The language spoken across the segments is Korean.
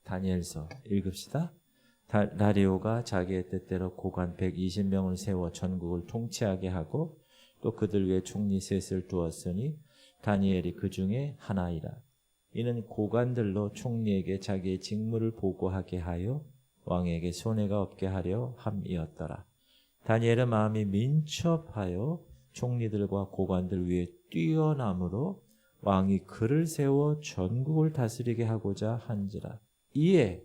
다니엘서 읽읍시다. 다리오가 자기의 뜻대로 고관 120명을 세워 전국을 통치하게 하고 또 그들 위에 총리 셋을 두었으니 다니엘이 그 중에 하나이라. 이는 고관들로 총리에게 자기의 직무를 보고하게 하여 왕에게 손해가 없게 하려 함이었더라. 다니엘은 마음이 민첩하여 총리들과 고관들 위에 뛰어남으로 왕이 그를 세워 전국을 다스리게 하고자 한지라. 이에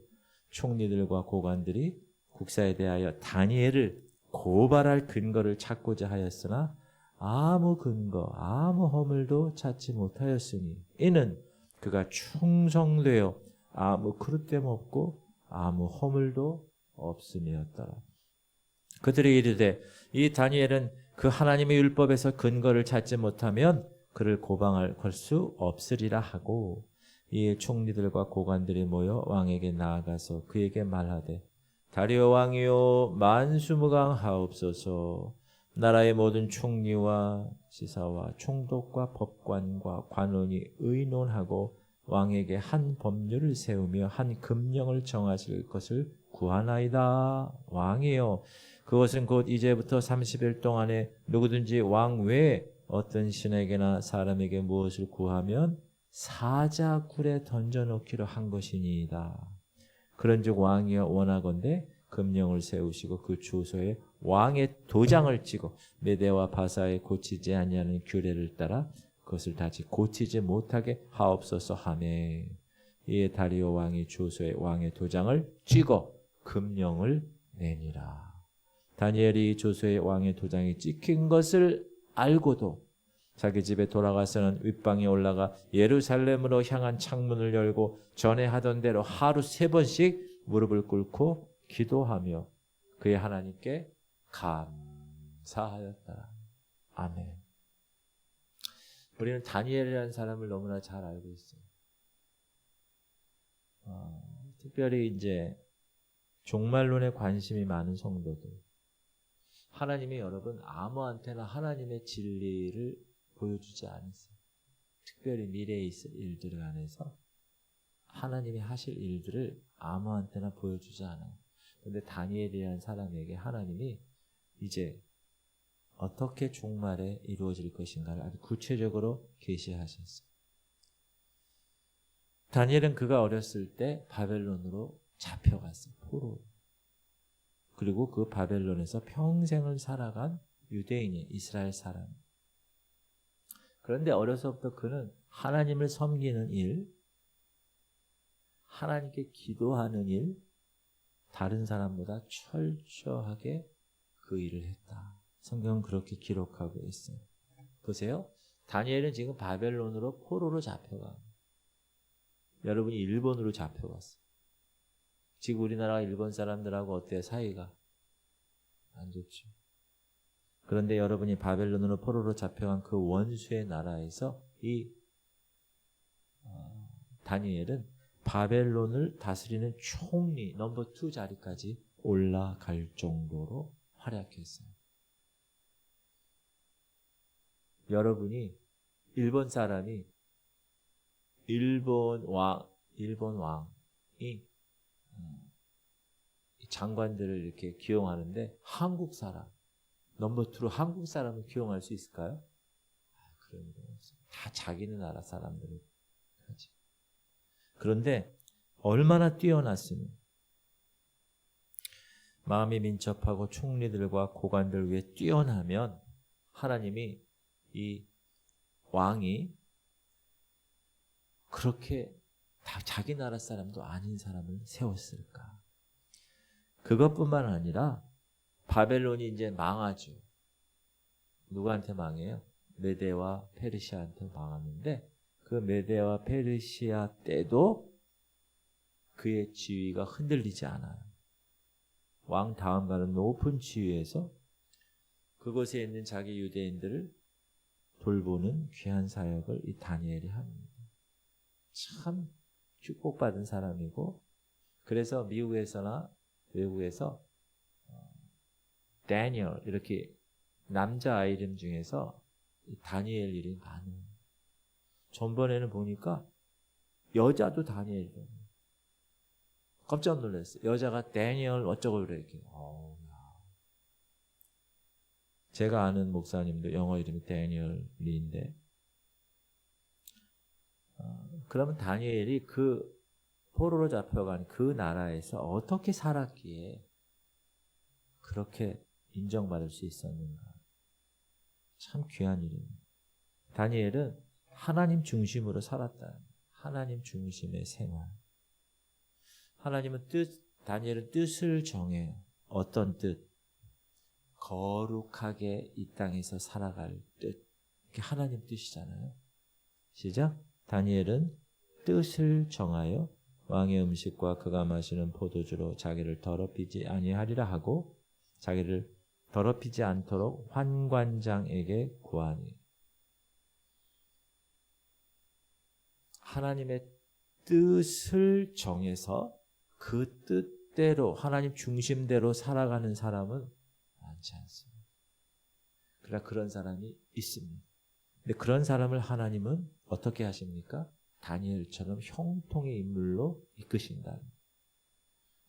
총리들과 고관들이 국사에 대하여 다니엘을 고발할 근거를 찾고자 하였으나 아무 근거, 아무 허물도 찾지 못하였으니 이는 그가 충성되어 아무 그릇됨 없고 아무 허물도 없음이었더라. 그들이 이르되 이 다니엘은 그 하나님의 율법에서 근거를 찾지 못하면 그를 고방할 수 없으리라 하고, 이에 총리들과 고관들이 모여 왕에게 나아가서 그에게 말하되 다리오 왕이요 만수무강하옵소서. 나라의 모든 총리와 지사와 총독과 법관과 관원이 의논하고 왕에게 한 법률을 세우며 한 금령을 정하실 것을 구하나이다. 왕이요, 그것은 곧 이제부터 30일 동안에 누구든지 왕 외에 어떤 신에게나 사람에게 무엇을 구하면 사자굴에 던져놓기로 한 것이니이다. 그런즉 왕이여 원하건대 금령을 세우시고 그 주소에 왕의 도장을 찍어 메대와 바사에 고치지 아니하는 규례를 따라 그것을 다시 고치지 못하게 하옵소서 하매, 이에 다리오 왕이 주소에 왕의 도장을 찍어 금령을 내니라. 다니엘이 주소에 왕의 도장이 찍힌 것을 알고도 자기 집에 돌아가서는 윗방에 올라가 예루살렘으로 향한 창문을 열고 전에 하던 대로 하루 3번씩 무릎을 꿇고 기도하며 그의 하나님께 감사하였다. 아멘. 우리는 다니엘이라는 사람을 너무나 잘 알고 있어요. 특별히 이제 종말론에 관심이 많은 성도들, 하나님이 여러분 아무한테나 하나님의 진리를 보여주지 않으세요. 특별히 미래에 있을 일들에 관해서 하나님이 하실 일들을 아무한테나 보여주지 않아요. 그런데 다니엘이라는 사람에게 하나님이 이제 어떻게 종말에 이루어질 것인가를 아주 구체적으로 계시하셨어요. 다니엘은 그가 어렸을 때 바벨론으로 잡혀갔어요. 포로로. 그리고 그 바벨론에서 평생을 살아간 유대인이 이스라엘 사람. 그런데 어려서부터 그는 하나님을 섬기는 일, 하나님께 기도하는 일, 다른 사람보다 철저하게 그 일을 했다. 성경은 그렇게 기록하고 있어요. 보세요. 다니엘은 지금 바벨론으로 포로로 잡혀가. 여러분이 일본으로 잡혀갔어요. 지금 우리나라가 일본 사람들하고 어때요? 사이가 안 좋죠. 그런데 여러분이 바벨론으로 포로로 잡혀간 그 원수의 나라에서 이 다니엘은 바벨론을 다스리는 총리 넘버 2 자리까지 올라갈 정도로 활약했어요. 여러분이 일본 사람이 일본 왕이 장관들을 이렇게 기용하는데 한국 사람 넘버 2로 한국 사람을 기용할 수 있을까요? 그런 거 없어요. 다 자기네 나라 사람들을 하지. 그런데 얼마나 뛰어났으면 마음이 민첩하고 총리들과 고관들 위에 뛰어나면 하나님이 이 왕이 그렇게 다 자기 나라 사람도 아닌 사람을 세웠을까? 그것뿐만 아니라 바벨론이 이제 망하죠. 누구한테 망해요? 메데와 페르시아한테 망하는데 그 메데와 페르시아 때도 그의 지위가 흔들리지 않아요. 왕 다음가는 높은 지위에서 그곳에 있는 자기 유대인들을 돌보는 귀한 사역을 이 다니엘이 합니다. 참 축복받은 사람이고, 그래서 미국에서나 외국에서 다니엘 이렇게 남자 이름 중에서 다니엘 이름이 많아요. 전번에는 보니까 여자도 다니엘이에요. 깜짝 놀랐어요. 여자가 다니엘 어쩌고 그래. 이렇게. 제가 아는 목사님도 영어 이름이 다니엘 리인데, 그러면 다니엘이 그 포로로 잡혀간 그 나라에서 어떻게 살았기에 그렇게 인정받을 수 있었는가. 참 귀한 일입니다. 다니엘은 하나님 중심으로 살았다. 하나님 중심의 생활. 하나님은 다니엘은 뜻을 정해요. 어떤 뜻? 거룩하게 이 땅에서 살아갈 뜻. 그게 하나님 뜻이잖아요. 시작. 다니엘은 뜻을 정하여 왕의 음식과 그가 마시는 포도주로 자기를 더럽히지 아니하리라 하고 자기를 더럽히지 않도록 환관장에게 구하니. 하나님의 뜻을 정해서 그 뜻대로 하나님 중심대로 살아가는 사람은 많지 않습니다. 그러나 그런 사람이 있습니다. 근데 그런 사람을 하나님은 어떻게 하십니까? 다니엘처럼 형통의 인물로 이끄신다.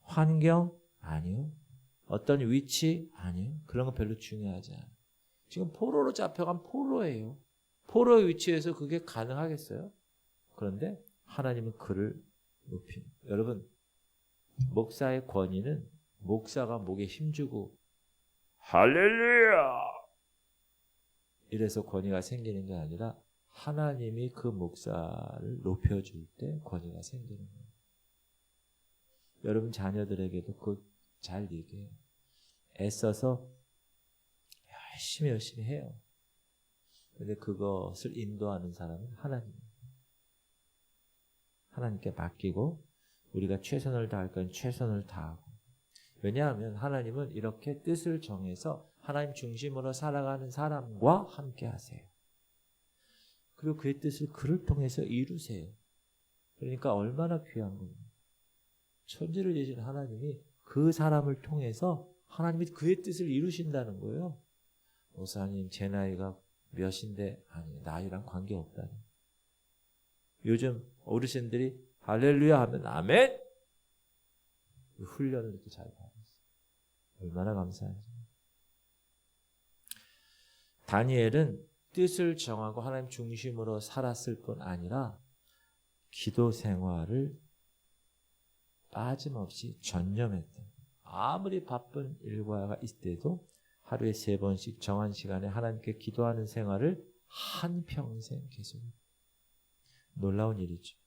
환경? 아니요. 어떤 위치? 아니요. 그런 거 별로 중요하지 않아요. 지금 포로로 잡혀간 포로예요. 포로의 위치에서 그게 가능하겠어요? 그런데 하나님은 그를 높입니다. 여러분, 목사의 권위는 목사가 목에 힘주고 할렐루야! 이래서 권위가 생기는 게 아니라 하나님이 그 목사를 높여줄 때 권위가 생기는 거예요. 여러분 자녀들에게도 그거 잘 얘기해요. 애써서 열심히 해요. 그런데 그것을 인도하는 사람은 하나님입니다. 하나님께 맡기고 우리가 최선을 다할 건 최선을 다하고. 왜냐하면 하나님은 이렇게 뜻을 정해서 하나님 중심으로 살아가는 사람과 함께 하세요. 그리고 그의 뜻을 그를 통해서 이루세요. 그러니까 얼마나 귀한 겁니다. 천지를 지으신 하나님이 그 사람을 통해서 하나님이 그의 뜻을 이루신다는 거예요. 목사님 제 나이가 몇인데 아니 나이랑 관계없다는. 요즘 어르신들이 할렐루야 하면 아멘! 훈련을 이렇게 잘 받았어요. 얼마나 감사한지. 다니엘은 뜻을 정하고 하나님 중심으로 살았을 뿐 아니라 기도 생활을 빠짐없이 전념했다. 아무리 바쁜 일과가 있대도 하루에 3번씩 정한 시간에 하나님께 기도하는 생활을 한평생 계속했다. 놀라운 일이죠.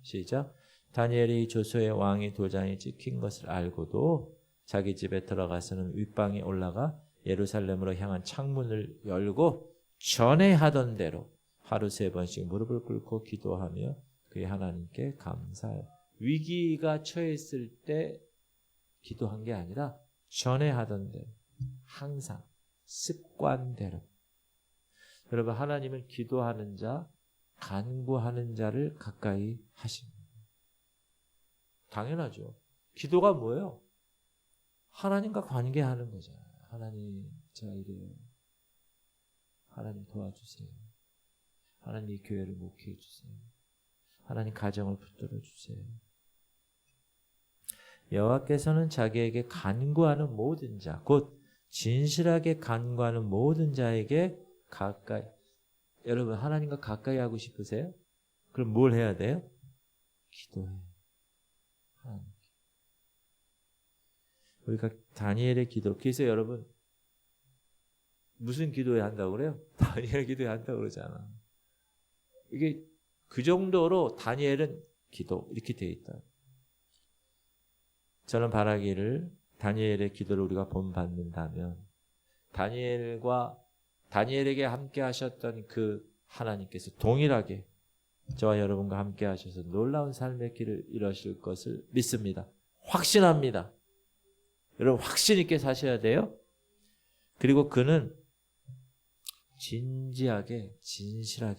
시작. 다니엘이 조소의 왕의 도장이 찍힌 것을 알고도 자기 집에 들어가서는 윗방에 올라가 예루살렘으로 향한 창문을 열고 전에 하던 대로 하루 3번씩 무릎을 꿇고 기도하며 그의 하나님께 감사해요. 위기가 처했을 때 기도한 게 아니라 전에 하던 대로 항상 습관대로. 여러분 하나님은 기도하는 자, 간구하는 자를 가까이 하십니다. 당연하죠. 기도가 뭐예요? 하나님과 관계하는 거잖아요. 하나님 제가 이래요. 하나님 도와주세요. 하나님 이 교회를 목회해 주세요. 하나님 가정을 붙들어 주세요. 여호와께서는 자기에게 간구하는 모든 자, 곧 진실하게 간구하는 모든 자에게 가까이. 여러분 하나님과 가까이 하고 싶으세요? 그럼 뭘 해야 돼요? 기도해요. 하나님. 우리가 다니엘의 기도. 그래서 여러분 무슨 기도해야 한다고 그래요? 다니엘 기도해야 한다고 그러잖아. 이게 그 정도로 다니엘은 기도 이렇게 되어 있다. 저는 바라기를 다니엘의 기도를 우리가 본받는다면 다니엘에게 함께 하셨던 그 하나님께서 동일하게 저와 여러분과 함께 하셔서 놀라운 삶의 길을 이루실 것을 믿습니다. 확신합니다. 여러분 확신 있게 사셔야 돼요. 그리고 그는 진실하게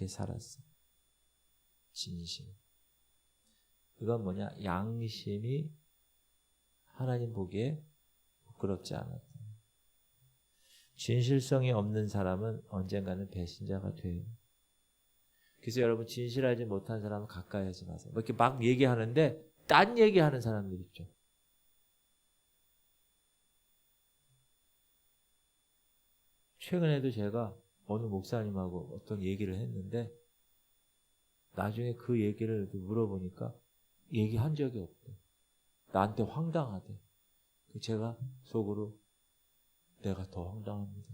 살았어요. 진실. 이건 뭐냐? 양심이 하나님 보기에 부끄럽지 않았다. 진실성이 없는 사람은 언젠가는 배신자가 돼요. 그래서 여러분 진실하지 못한 사람은 가까이 하지 마세요. 뭐 이렇게 막 얘기하는데 딴 얘기하는 사람들 있죠. 최근에도 제가 어느 목사님하고 어떤 얘기를 했는데 나중에 그 얘기를 물어보니까 얘기한 적이 없대. 나한테 황당하대. 제가 속으로 내가 더 황당합니다.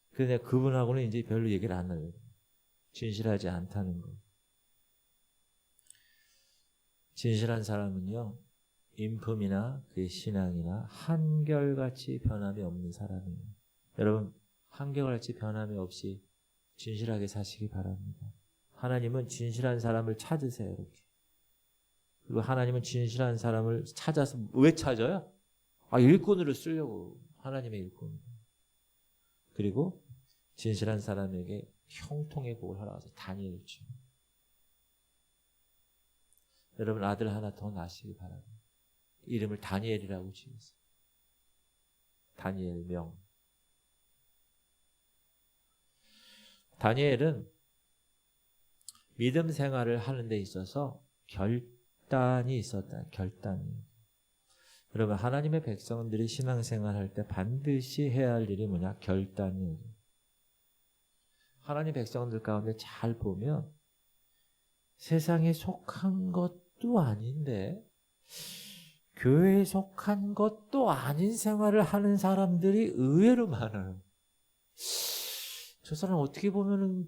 그래서 내가 그분하고는 이제 별로 얘기를 안 해요. 진실하지 않다는 거. 진실한 사람은요, 인품이나 그의 신앙이나 한결같이 변함이 없는 사람이에요. 여러분, 한결같이 변함이 없이 진실하게 사시기 바랍니다. 하나님은 진실한 사람을 찾으세요, 이렇게. 그리고 하나님은 진실한 사람을 찾아서 왜 찾아요? 일꾼으로 쓰려고. 하나님의 일꾼. 그리고 진실한 사람에게 형통의 복을 허락하서 다니엘을 주. 여러분 아들 하나 더 낳으시기 바랍니다. 이름을 다니엘이라고 지으세요. 다니엘 명. 다니엘은 믿음 생활을 하는 데 있어서 결단이 있었다. 결단이. 여러분 하나님의 백성들이 신앙생활할 때 반드시 해야 할 일이 뭐냐? 결단이에요. 하나님 백성들 가운데 잘 보면 세상에 속한 것도 아닌데 교회에 속한 것도 아닌 생활을 하는 사람들이 의외로 많아요. 저 사람 어떻게 보면은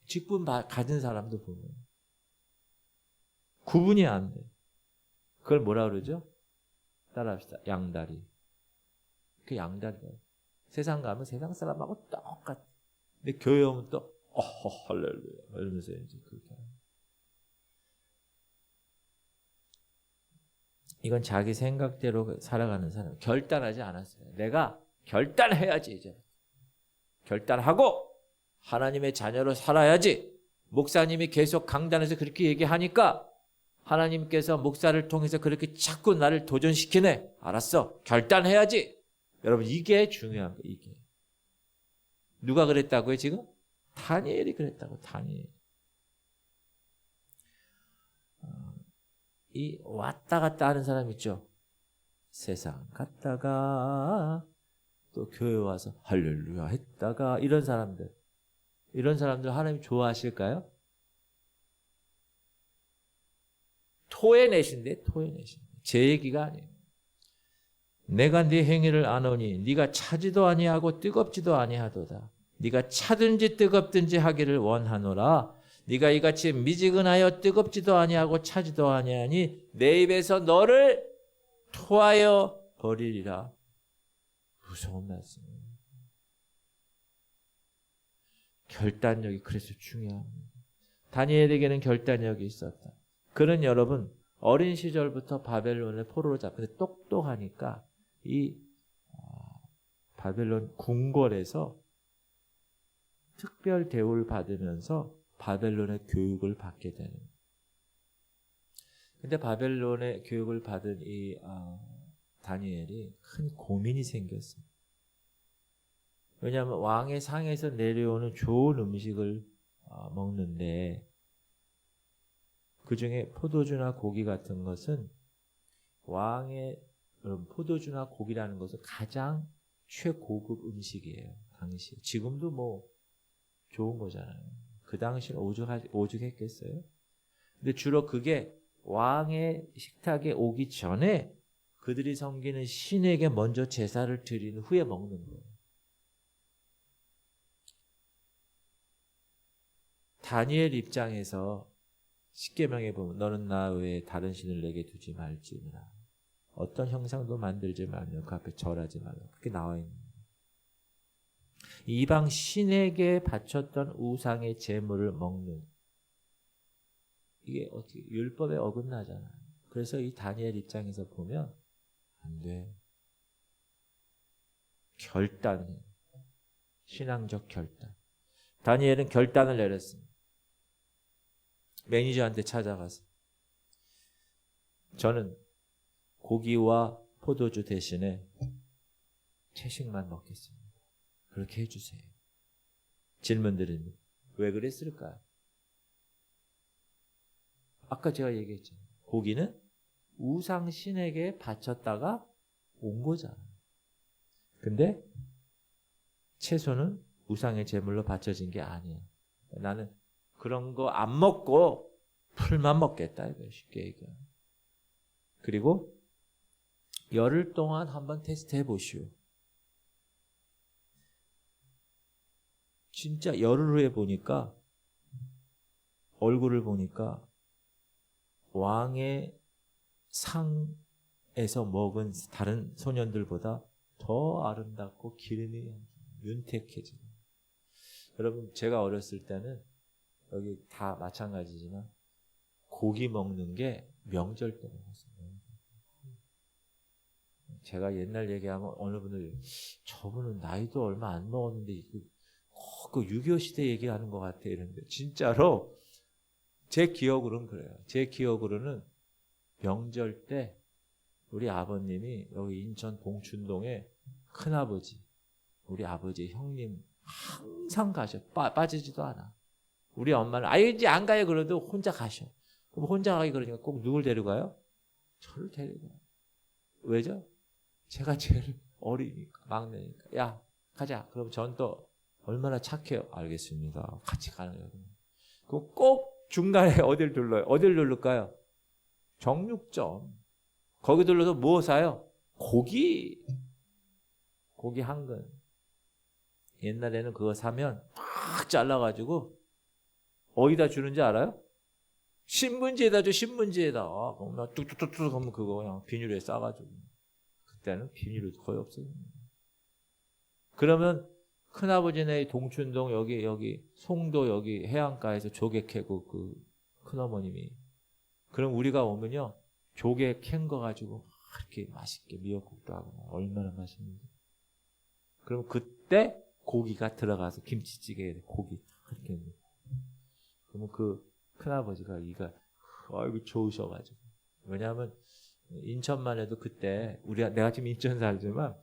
직분 가진 사람도 보면 구분이 안 돼. 그걸 뭐라 그러죠? 따라합시다. 양다리. 그 양다리예요. 세상 가면 세상 사람하고 똑같아. 근데 교회 오면 또 할렐루야 이러면서 이제 그렇게 하는. 이건 자기 생각대로 살아가는 사람. 결단하지 않았어요. 내가 결단해야지 이제. 결단하고 하나님의 자녀로 살아야지. 목사님이 계속 강단에서 그렇게 얘기하니까 하나님께서 목사를 통해서 그렇게 자꾸 나를 도전시키네. 알았어. 결단해야지. 여러분 이게 중요한 거예요. 이게. 누가 그랬다고요 지금? 다니엘이 그랬다고. 다니엘. 이 왔다 갔다 하는 사람 있죠. 세상 갔다가 또 교회 와서 할렐루야 했다가 이런 사람들 하나님 좋아하실까요? 토해내신대. 제 얘기가 아니에요. 내가 네 행위를 아노니 네가 차지도 아니하고 뜨겁지도 아니하도다. 네가 차든지 뜨겁든지 하기를 원하노라. 네가 이같이 미지근하여 뜨겁지도 아니하고 차지도 아니하니 내 입에서 너를 토하여 버리리라. 무서운 말씀이에요. 결단력이 그래서 중요합니다. 다니엘에게는 결단력이 있었다. 그는 여러분 어린 시절부터 바벨론의 포로로 잡혀서 똑똑하니까 이 바벨론 궁궐에서 특별 대우를 받으면서 바벨론의 교육을 받게 되는. 근데 바벨론의 교육을 받은 이 다니엘이 큰 고민이 생겼어요. 왜냐하면 왕의 상에서 내려오는 좋은 음식을 먹는데 그 중에 포도주나 고기 같은 것은 왕의 포도주나 고기라는 것은 가장 최고급 음식이에요. 당시. 지금도 뭐 좋은 거잖아요. 그 당시는 오죽했겠어요? 근데 주로 그게 왕의 식탁에 오기 전에 그들이 섬기는 신에게 먼저 제사를 드린 후에 먹는 거예요. 다니엘 입장에서 십계명에 보면 너는 나 외에 다른 신을 내게 두지 말지니라. 어떤 형상도 만들지 말며 그 앞에 절하지 말라. 그렇게 나와 있는 거예요. 이방 신에게 바쳤던 우상의 제물을 먹는 이게 어떻게 율법에 어긋나잖아요. 그래서 이 다니엘 입장에서 보면 안 돼. 결단해. 신앙적 결단. 다니엘은 결단을 내렸습니다. 매니저한테 찾아가서 저는 고기와 포도주 대신에 채식만 먹겠습니다. 그렇게 해주세요. 질문 드립니다. 왜 그랬을까요? 아까 제가 얘기했잖아요. 고기는 우상신에게 바쳤다가 온 거잖아요. 근데 채소는 우상의 제물로 바쳐진 게 아니에요. 나는 그런 거 안 먹고 풀만 먹겠다 이거 쉽게 얘기해요. 그리고 열흘 동안 한번 테스트 해보시오. 진짜 열흘 후에 보니까 얼굴을 보니까 왕의 상에서 먹은 다른 소년들보다 더 아름답고 기름이 윤택해지는. 여러분 제가 어렸을 때는 여기 다 마찬가지지만 고기 먹는 게 명절 때 먹었어요. 제가 옛날 얘기하면 어느 분들 저분은 나이도 얼마 안 먹었는데 그 6.25 시대 얘기하는 것 같아 이런데 진짜로 제 기억으로는 그래요. 제 기억으로는 명절 때 우리 아버님이 여기 인천 봉춘동에 큰아버지 우리 아버지 형님 항상 가셔. 빠지지도 않아. 우리 엄마는 이제 안 가요 그래도 혼자 가셔. 그럼 혼자 가기 그러니까 꼭 누굴 데려가요? 저를 데려가요. 왜죠? 제가 제일 어리니까 막내니까. 야 가자. 그럼 전 또 얼마나 착해요. 알겠습니다. 같이 가는 거예요. 그럼 꼭 중간에 어딜 둘러요? 어딜 누를까요? 정육점. 거기 둘러서 뭐 사요? 고기 한 근. 옛날에는 그거 사면 팍 잘라가지고 어디다 주는지 알아요? 신문지에다 줘. 신문지에다. 그럼 뚝뚝뚝뚝 하면 그거 그냥 비닐에 싸가지고. 그때는 비닐이 거의 없어요. 그러면 큰아버지네 동춘동 여기 송도 여기 해안가에서 조개 캐고 그 큰어머님이. 그럼 우리가 오면요 조개 캔 거 가지고 이렇게 맛있게 미역국도 하고 얼마나 맛있는지. 그럼 그때 고기가 들어가서 김치찌개에 고기 이렇게. 그러면 그 큰아버지가 이가 아이고 좋으셔가지고. 왜냐하면 인천만 해도 그때 내가 지금 인천 살지만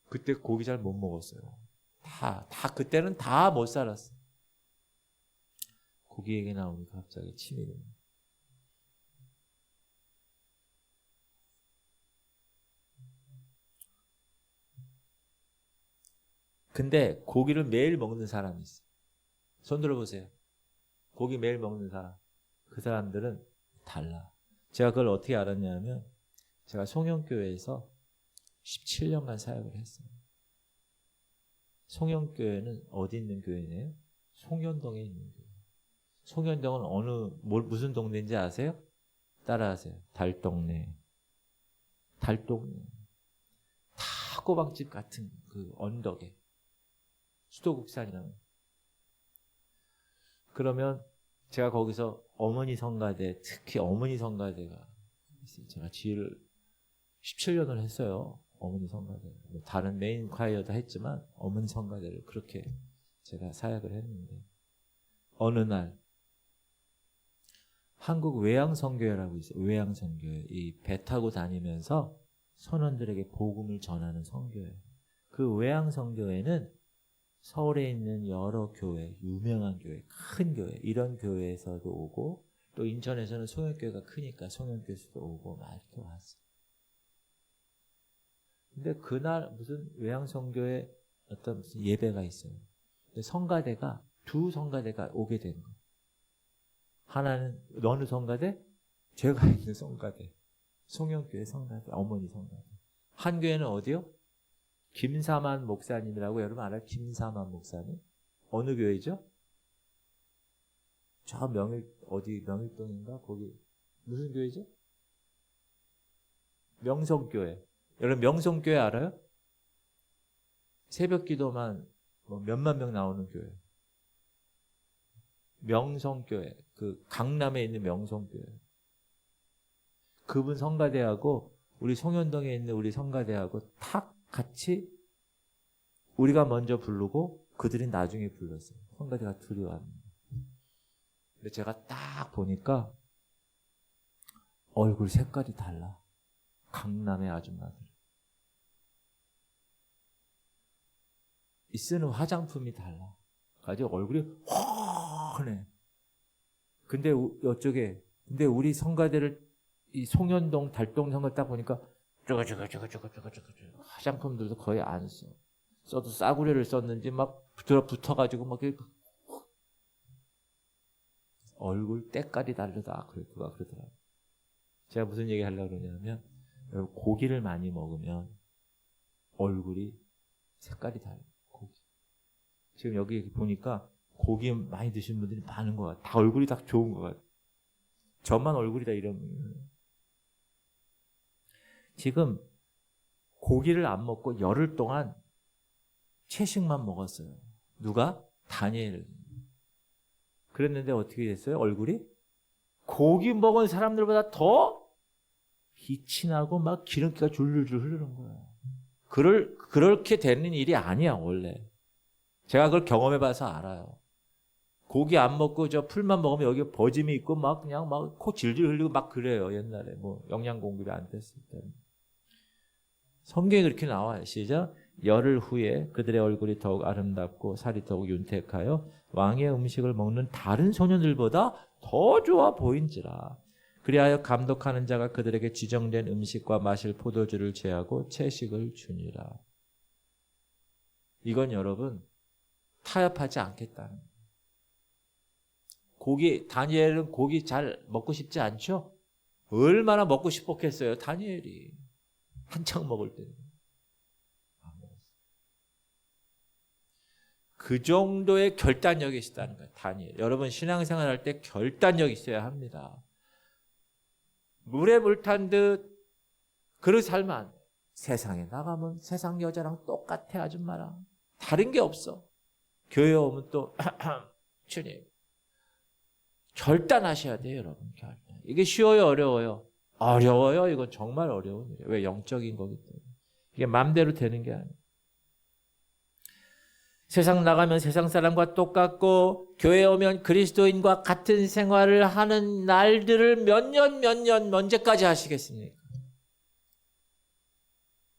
그때 고기 잘 못 먹었어요. 다 그때는 다 못 살았어. 고기 얘기 나오니까 갑자기 침이 듭니다. 근데 고기를 매일 먹는 사람이 있어요. 손 들어보세요. 고기 매일 먹는 사람. 그 사람들은 달라. 제가 그걸 어떻게 알았냐면 제가 송영교회에서 17년간 사역을 했어요. 송영교회는 어디 있는 교회네요? 송현동에 있는 교회. 송현동은 무슨 동네인지 아세요? 따라하세요. 달동네. 다 꼬방집 같은 그 언덕에. 수도국산이라는. 그러면 제가 거기서 어머니 성가대, 특히 어머니 성가대가 있어요. 제가 지휘를 17년을 했어요. 어머니 성가대. 다른 메인 콰이어도 했지만 어머니 성가대를 그렇게 제가 사역을 했는데 어느 날 한국 외양선교회라고 있어요. 외양선교회. 이 배 타고 다니면서 선원들에게 복음을 전하는 선교회. 그 외양선교회는 서울에 있는 여러 교회, 유명한 교회, 큰 교회, 이런 교회에서도 오고 또 인천에서는 송영교회가 크니까 송영교회에서도 오고 막 이렇게 왔어요. 근데 그날 무슨 외양선교회 어떤 무슨 예배가 있어요. 근데 두 성가대가 오게 된 거예요. 하나는 어느 성가대? 제가 있는 성가대. 송영교회 성가대, 어머니 성가대. 한 교회는 어디요? 김사만 목사님이라고 여러분 알아요? 김사만 목사님. 어느 교회죠? 저 명일동인가? 거기 무슨 교회죠? 명성교회. 여러분 명성교회 알아요? 새벽 기도만 몇만 명 나오는 교회. 명성교회. 그 강남에 있는 명성교회. 그분 성가대하고 우리 송현동에 있는 우리 성가대하고 탁 같이 우리가 먼저 부르고 그들이 나중에 불렀어요. 성가대가 둘이 왔는데. 근데 제가 딱 보니까 얼굴 색깔이 달라. 강남의 아줌마들. 이 쓰는 화장품이 달라. 가지고 얼굴이 훤해. 근데 우리 성가대를 이 송현동 달동 성가 딱 보니까 저거 화장품들도 거의 안 써. 써도 싸구려를 썼는지 막 붙어가지고 막 얼굴 때깔이 다르다. 그가 그러더라고요. 제가 무슨 얘기 하려고 그러냐면 여러분 고기를 많이 먹으면 얼굴이 색깔이 달라요. 고기. 지금 여기 보니까 고기 많이 드신 분들이 많은 것 같아요. 다 얼굴이 다 좋은 것 같아요. 저만 얼굴이 다 이런. 지금 고기를 안 먹고 열흘 동안 채식만 먹었어요. 누가? 다니엘. 그랬는데 어떻게 됐어요? 얼굴이? 고기 먹은 사람들보다 더 빛이 나고 막 기름기가 줄줄줄 흐르는 거예요. 그렇게 되는 일이 아니야, 원래. 제가 그걸 경험해봐서 알아요. 고기 안 먹고 저 풀만 먹으면 여기 버짐이 있고 막 그냥 막 코 질질 흘리고 막 그래요, 옛날에. 뭐 영양 공급이 안 됐을 때. 성경에 그렇게 나와요. 시작. 열흘 후에 그들의 얼굴이 더욱 아름답고 살이 더욱 윤택하여 왕의 음식을 먹는 다른 소년들보다 더 좋아 보인지라. 그리하여 감독하는 자가 그들에게 지정된 음식과 마실 포도주를 제하고 채식을 주니라. 이건 여러분 타협하지 않겠다는 거예요. 다니엘은 고기 잘 먹고 싶지 않죠? 얼마나 먹고 싶었겠어요, 다니엘이. 한창 먹을 때는. 그 정도의 결단력이 있다는 거예요, 다니엘. 여러분 신앙생활 할 때 결단력이 있어야 합니다. 물에 물 탄 듯 그렇게 살면 안 돼요. 세상에 나가면 세상 여자랑 똑같아, 아줌마랑. 다른 게 없어. 교회 오면 또 주님. 결단하셔야 돼요, 여러분. 결단. 이게 쉬워요, 어려워요? 어려워요. 이건 정말 어려운 일이에요. 왜? 영적인 거기 때문에. 이게 마음대로 되는 게 아니에요. 세상 나가면 세상 사람과 똑같고 교회 오면 그리스도인과 같은 생활을 하는 날들을 몇 년 언제까지 하시겠습니까?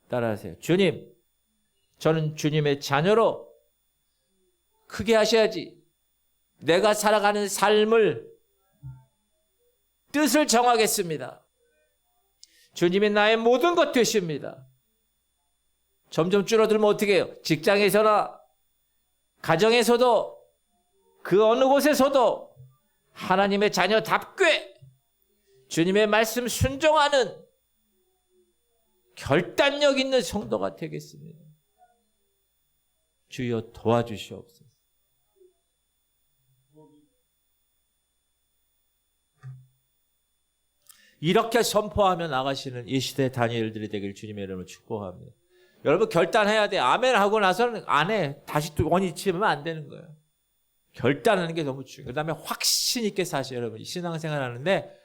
따라하세요. 주님, 저는 주님의 자녀로 크게 하셔야지. 내가 살아가는 삶을 뜻을 정하겠습니다. 주님이 나의 모든 것 되십니다. 점점 줄어들면 어떻게 해요? 직장에서나 가정에서도 그 어느 곳에서도 하나님의 자녀답게 주님의 말씀 순종하는 결단력 있는 성도가 되겠습니다. 주여 도와주시옵소서. 이렇게 선포하며 나가시는 이 시대 다니엘들이 되길 주님의 이름으로 축복합니다. 여러분 결단해야 돼. 아멘 하고 나서는 안 해. 다시 또 원위 치면 안 되는 거예요. 결단하는 게 너무 중요해요. 그 다음에 확신 있게 사셔요. 여러분 신앙생활 하는데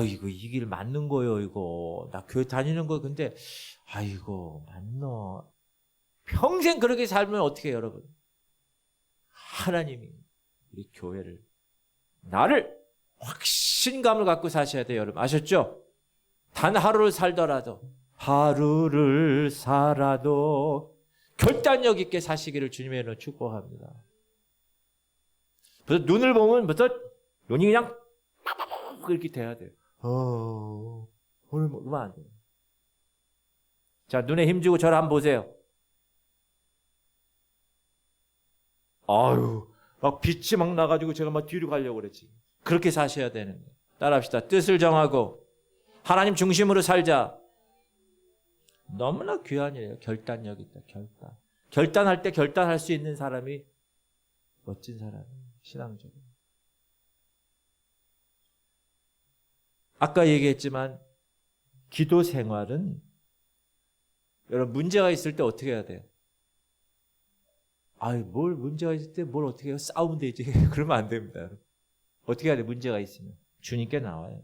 이거 이 길 맞는 거예요. 이거 나 교회 다니는 거 근데 이거 맞나. 평생 그렇게 살면 어떻게 해요, 여러분? 하나님이 우리 교회를 나를 확신감을 갖고 사셔야 돼요, 여러분. 아셨죠? 단 하루를 살더라도 하루를 살아도 결단력 있게 사시기를 주님의 이름으로 축복합니다. 그래서 눈을 보면 벌써 눈이 그냥 이렇게 돼야 돼요. 오늘 먹으면 안 돼요. 자, 눈에 힘주고 저를 한번 보세요. 막 빛이 막 나가지고 제가 막 뒤로 가려고 그랬지. 그렇게 사셔야 되는 거예요. 따라합시다. 뜻을 정하고 하나님 중심으로 살자. 너무나 귀한 일이에요. 결단력 있다. 결단할 때 결단할 수 있는 사람이 멋진 사람이에요. 신앙적으로. 아까 얘기했지만 기도 생활은 여러분 문제가 있을 때 어떻게 해야 돼요? 뭘 문제가 있을 때 뭘 어떻게 해요? 싸우면 되지. 그러면 안 됩니다. 여러분. 어떻게 해야 돼요? 문제가 있으면. 주님께 나와요.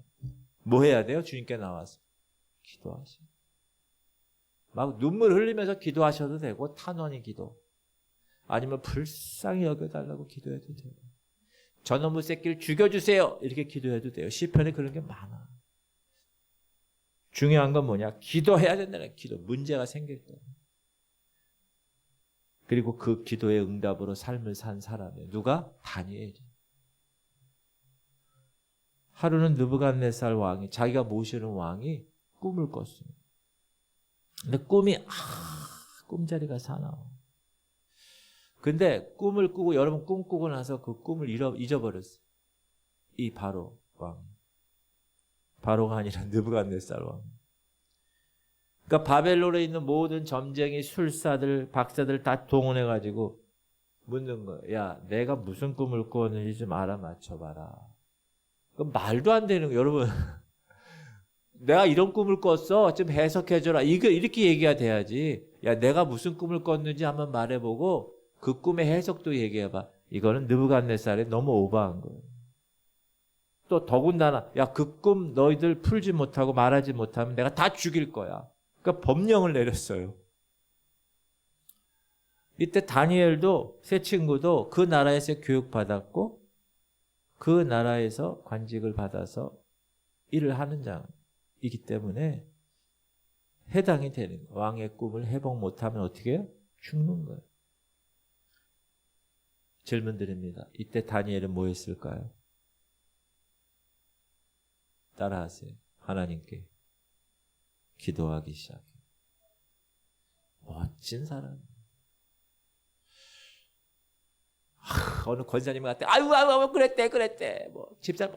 뭐 해야 돼요? 주님께 나와서. 기도하시고. 막 눈물 흘리면서 기도하셔도 되고 탄원의 기도. 아니면 불쌍히 여겨달라고 기도해도 돼요. 저놈의 새끼를 죽여주세요. 이렇게 기도해도 돼요. 시편에 그런 게 많아. 중요한 건 뭐냐? 기도해야 된다는 기도. 문제가 생길 때. 그리고 그 기도의 응답으로 삶을 산 사람이에요. 누가? 다니엘이. 하루는 느부갓네살 왕이 자기가 모시는 왕이 꿈을 꿨습니다. 근데 꿈이 꿈자리가 사나워. 근데 꿈을 꾸고 여러분 꿈 꾸고 나서 그 꿈을 잊어버렸어요. 이 바로 왕. 바로가 아니라 느부갓네살 왕. 그러니까 바벨론에 있는 모든 점쟁이, 술사들, 박사들 다 동원해가지고 묻는 거예요. 야, 내가 무슨 꿈을 꾸었는지 좀 알아맞혀봐라. 그 말도 안 되는 거예요, 여러분. 내가 이런 꿈을 꿨어. 좀 해석해줘라. 이렇게 얘기가 돼야지. 야, 내가 무슨 꿈을 꿨는지 한번 말해보고 그 꿈의 해석도 얘기해봐. 이거는 느부갓네살이 너무 오버한 거예요. 또 더군다나 야, 그 꿈 너희들 풀지 못하고 말하지 못하면 내가 다 죽일 거야. 그러니까 법령을 내렸어요. 이때 다니엘도 세 친구도 그 나라에서 교육받았고 그 나라에서 관직을 받아서 일을 하는 장이기 때문에 해당이 되는 거예요. 왕의 꿈을 회복 못하면 어떻게 해요? 죽는 거예요. 질문 드립니다. 이때 다니엘은 뭐 했을까요? 따라하세요. 하나님께 기도하기 시작해요. 멋진 사람. 어느 권사님 같아. 아유, 그랬대. 뭐 집사님,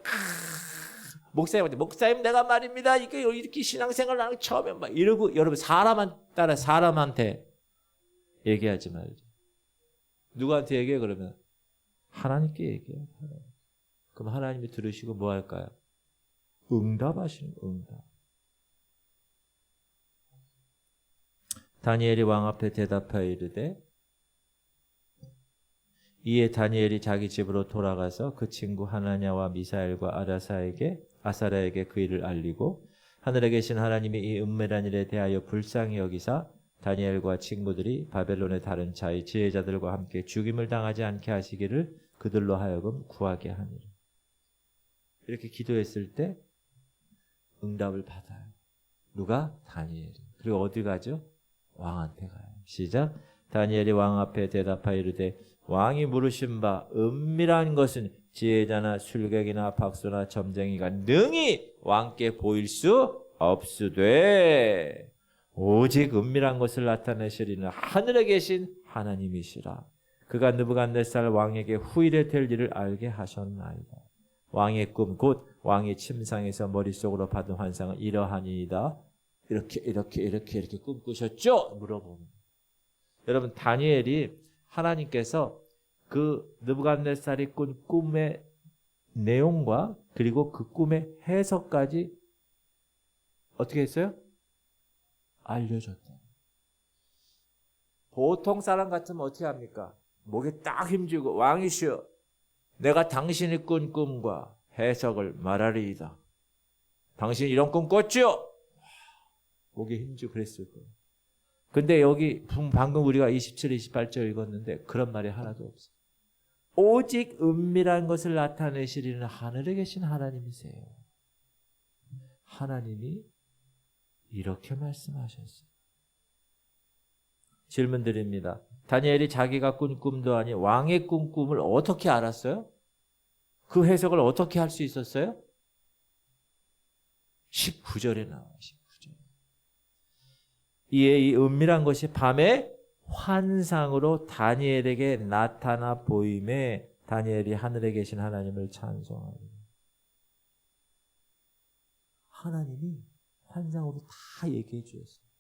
목사님한테 목사님 내가 말입니다. 이렇게 신앙생활 나는 처음에 막 이러고 여러분 사람한테 얘기하지 말죠. 누구한테 얘기해 그러면 하나님께 얘기해요. 그럼 하나님이 들으시고 뭐 할까요? 응답하시는 응답. 다니엘이 왕 앞에 대답하여 이르되 이에 다니엘이 자기 집으로 돌아가서 그 친구 하나냐와 미사엘과 아사랴에게 그 일을 알리고 하늘에 계신 하나님이 이 은밀한 일에 대하여 불쌍히 여기사 다니엘과 친구들이 바벨론의 다른 자의 지혜자들과 함께 죽임을 당하지 않게 하시기를 그들로 하여금 구하게 하니라. 이렇게 기도했을 때 응답을 받아요. 누가? 다니엘이. 그리고 어디 가죠? 왕한테 가요. 시작. 다니엘이 왕 앞에 대답하여 이르되 왕이 물으신 바 은밀한 것은 지혜자나 술객이나 박수나 점쟁이가 능히 왕께 보일 수 없으되 오직 은밀한 것을 나타내시리는 하늘에 계신 하나님이시라. 그가 느부갓네살 왕에게 후일에 될 일을 알게 하셨나이다. 왕의 꿈 곧 왕이 침상에서 머릿속으로 받은 환상은 이러하니이다. 이렇게 꿈꾸셨죠? 물어보는. 여러분 다니엘이 하나님께서 그 느부갓네살이 꾼 꿈의 내용과 그리고 그 꿈의 해석까지 어떻게 했어요? 알려줬다. 보통 사람 같으면 어떻게 합니까? 목에 딱 힘주고 왕이시여 내가 당신이 꾼 꿈과 해석을 말하리이다. 당신이 이런 꿈 꿨죠? 목에 힘주고 그랬을 거예요. 근데 여기 방금 우리가 27, 28절 읽었는데 그런 말이 하나도 없어요. 오직 은밀한 것을 나타내시리는 하늘에 계신 하나님이세요. 하나님이 이렇게 말씀하셨어요. 질문 드립니다. 다니엘이 자기가 꾼 꿈도 아닌 왕의 꾼 꿈을 어떻게 알았어요? 그 해석을 어떻게 할 수 있었어요? 19절에 나와요. 19절. 이에 이 은밀한 것이 밤에 환상으로 다니엘에게 나타나 보임에 다니엘이 하늘에 계신 하나님을 찬송하니. 하나님이 환상으로 다 얘기해 주셨어요.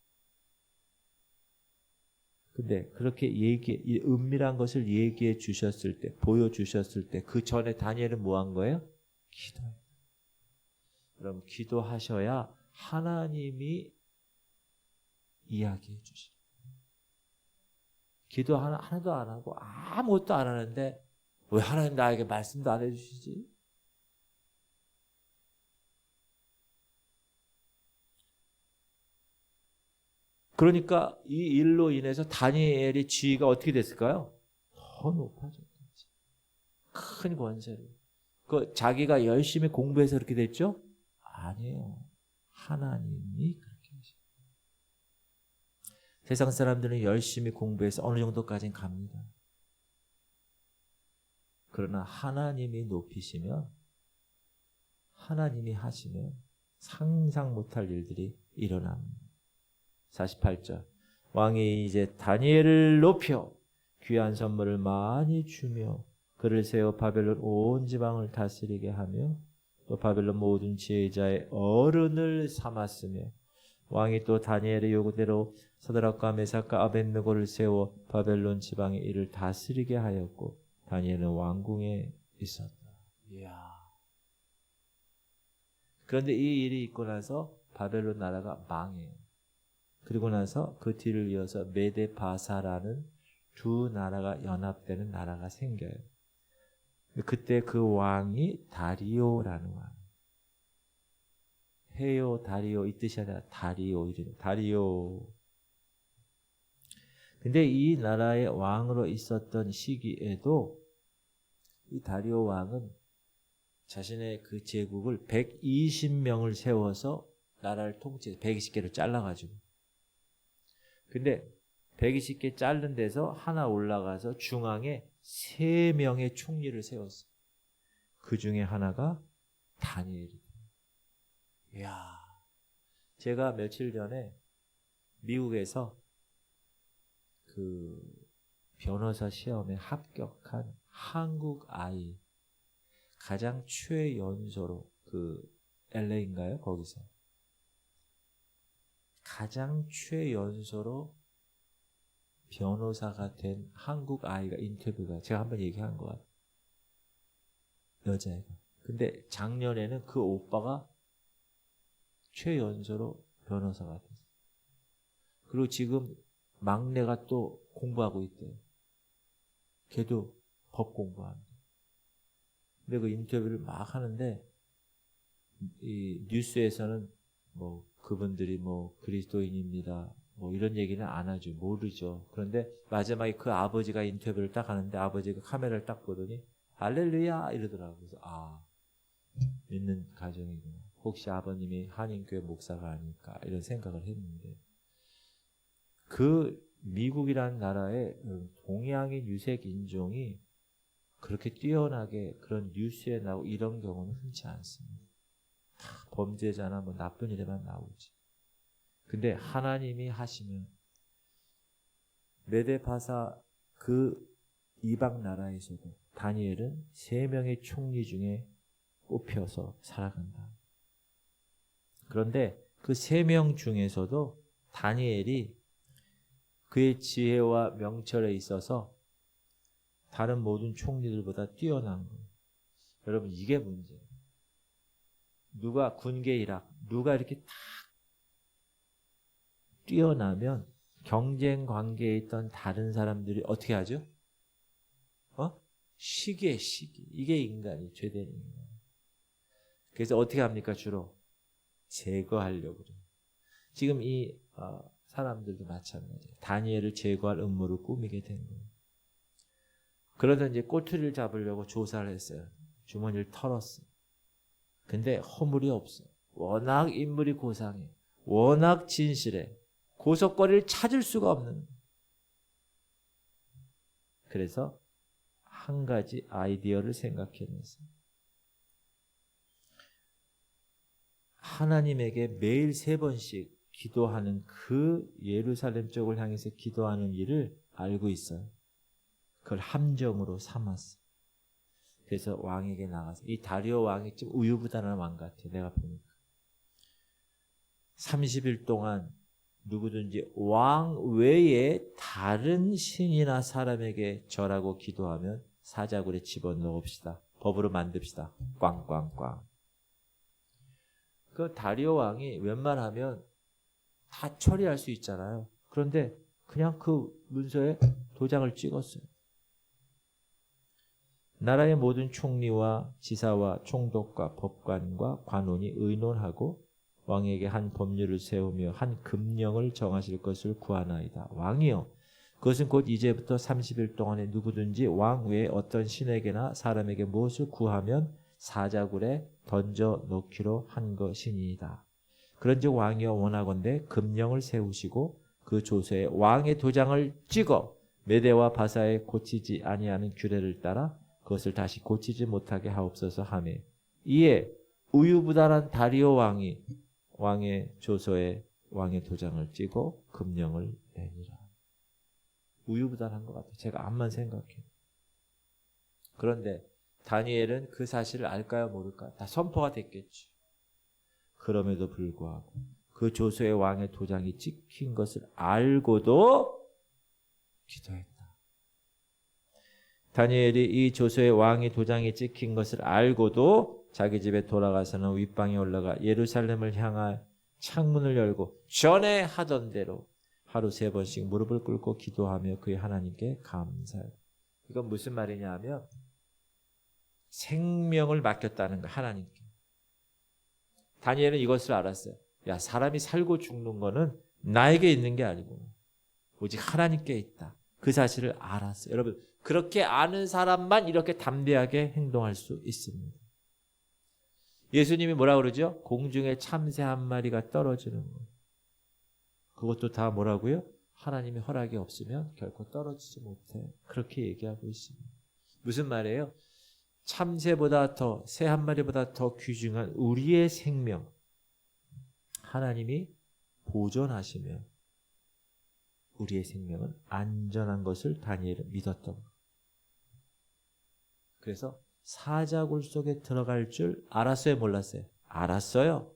근데 그렇게 이 은밀한 것을 얘기해 주셨을 때, 보여주셨을 때, 그 전에 다니엘은 뭐 한 거예요? 기도해요. 그럼 기도하셔야 하나님이 이야기해 주시죠. 기도 하나도 안 하고 아무것도 안 하는데 왜 하나님 나에게 말씀도 안 해주시지? 그러니까 이 일로 인해서 다니엘의 지위가 어떻게 됐을까요? 더 높아졌겠지. 큰 권세를. 자기가 열심히 공부해서 그렇게 됐죠? 아니에요. 하나님이 그렇게 하십니다. 세상 사람들은 열심히 공부해서 어느 정도까지는 갑니다. 그러나 하나님이 높이시면, 하나님이 하시면 상상 못할 일들이 일어납니다. 48절. 왕이 이제 다니엘을 높여 귀한 선물을 많이 주며 그를 세워 바벨론 온 지방을 다스리게 하며 또 바벨론 모든 지혜자의 어른을 삼았으며 왕이 또 다니엘의 요구대로 사드락과 메삭과 아벳느고를 세워 바벨론 지방의 일을 다스리게 하였고 다니엘은 왕궁에 있었다. 이야. 그런데 이 일이 있고 나서 바벨론 나라가 망해요. 그리고 나서 그 뒤를 이어서 메데바사라는 두 나라가 연합되는 나라가 생겨요. 그때 그 왕이 다리오라는 왕. 헤요 다리오 이 뜻이 아니라 다리오 이름. 다리오. 근데 이 나라의 왕으로 있었던 시기에도 이 다리오 왕은 자신의 그 제국을 120명을 세워서 나라를 통치해서 120개를 잘라가지고. 근데 120개 자른 데서 하나 올라가서 중앙에 3명의 총리를 세웠어요. 그 중에 하나가 다니엘이에요. 이야. 제가 며칠 전에 미국에서 그 변호사 시험에 합격한 한국 아이 가장 최연소로 그 LA인가요? 거기서 가장 최연소로 변호사가 된 한국 아이가 인터뷰가 제가 한번 얘기한 것 같아요. 여자애가. 근데 작년에는 그 오빠가 최연소로 변호사가 됐어요. 그리고 지금 막내가 또 공부하고 있대요. 걔도 법 공부합니다. 근데 그 인터뷰를 막 하는데 이 뉴스에서는 뭐 그분들이 뭐 그리스도인입니다. 뭐 이런 얘기는 안 하죠. 모르죠. 그런데 마지막에 그 아버지가 인터뷰를 딱 하는데 아버지가 카메라를 딱 보더니 할렐루야 이러더라고요. 그래서 믿는 가정이구나. 혹시 아버님이 한인교회 목사가 아닐까 이런 생각을 했는데 그 미국이라는 나라의 동양인 유색 인종이 그렇게 뛰어나게 그런 뉴스에 나오고 이런 경우는 흔치 않습니다. 범죄자나 뭐 나쁜 일에만 나오지. 근데 하나님이 하시면 메데바사 그 이방 나라에서도 다니엘은 3명의 총리 중에 뽑혀서 살아간다. 그런데 그 3명 중에서도 다니엘이 그의 지혜와 명철에 있어서 다른 모든 총리들보다 뛰어난 거예요. 여러분 이게 문제예요. 누가 군계 일학, 누가 이렇게 딱 뛰어나면 경쟁 관계에 있던 다른 사람들이 어떻게 하죠? 시기에 시기. 이게 인간이 죄된 인간. 그래서 어떻게 합니까? 주로 제거하려고 그래요. 지금 이 사람들도 마찬가지예요. 다니엘을 제거할 음모를 꾸미게 된 거예요. 그러다 이제 꼬투리를 잡으려고 조사를 했어요. 주머니를 털었어요. 근데 허물이 없어. 워낙 인물이 고상해. 워낙 진실해. 고속거리를 찾을 수가 없는 거예요. 그래서 한 가지 아이디어를 생각해냈어요. 하나님에게 매일 3번씩 기도하는 그 예루살렘 쪽을 향해서 기도하는 일을 알고 있어요. 그걸 함정으로 삼았어요. 그래서 왕에게 나가서 이 다리오 왕이 좀 우유부단한 왕 같아요. 내가 보니까 30일 동안 누구든지 왕 외에 다른 신이나 사람에게 절하고 기도하면 사자굴에 집어넣읍시다. 법으로 만듭시다. 꽝꽝꽝. 그 다리오 왕이 웬만하면 다 처리할 수 있잖아요. 그런데 그냥 그 문서에 도장을 찍었어요. 나라의 모든 총리와 지사와 총독과 법관과 관원이 의논하고 왕에게 한 법률을 세우며 한 금령을 정하실 것을 구하나이다. 왕이여, 그것은 곧 이제부터 30일 동안에 누구든지 왕 외에 어떤 신에게나 사람에게 무엇을 구하면 사자굴에 던져 놓기로 한 것이니이다. 그런즉 왕이여 원하건대 금령을 세우시고 그 조서에 왕의 도장을 찍어 메대와 바사에 고치지 아니하는 규례를 따라 그것을 다시 고치지 못하게 하옵소서 하며 이에 우유부단한 다리오 왕이 왕의 조서에 왕의 도장을 찍어 금령을 내니라. 우유부단한 것 같아요. 제가 암만 생각해요. 그런데 다니엘은 그 사실을 알까요, 모를까요? 다 선포가 됐겠죠. 그럼에도 불구하고 그 조서의 왕의 도장이 찍힌 것을 알고도 기도했다. 다니엘이 이 조서의 왕의 도장이 찍힌 것을 알고도 자기 집에 돌아가서는 윗방에 올라가 예루살렘을 향할 창문을 열고 전에 하던 대로 하루 3번씩 무릎을 꿇고 기도하며 그의 하나님께 감사해요. 이건 무슨 말이냐 하면 생명을 맡겼다는 거, 하나님께. 다니엘은 이것을 알았어요. 야, 사람이 살고 죽는 거는 나에게 있는 게 아니고 오직 하나님께 있다. 그 사실을 알았어요. 여러분, 그렇게 아는 사람만 이렇게 담대하게 행동할 수 있습니다. 예수님이 뭐라 그러죠? 공중에 참새 한 마리가 떨어지는 것. 그것도 다 뭐라고요? 하나님의 허락이 없으면 결코 떨어지지 못해. 그렇게 얘기하고 있습니다. 무슨 말이에요? 참새보다 더, 새 한 마리보다 더 귀중한 우리의 생명, 하나님이 보존하시면 우리의 생명은 안전한 것을 다니엘은 믿었던 것. 그래서 사자굴 속에 들어갈 줄 알았어요, 몰랐어요? 알았어요.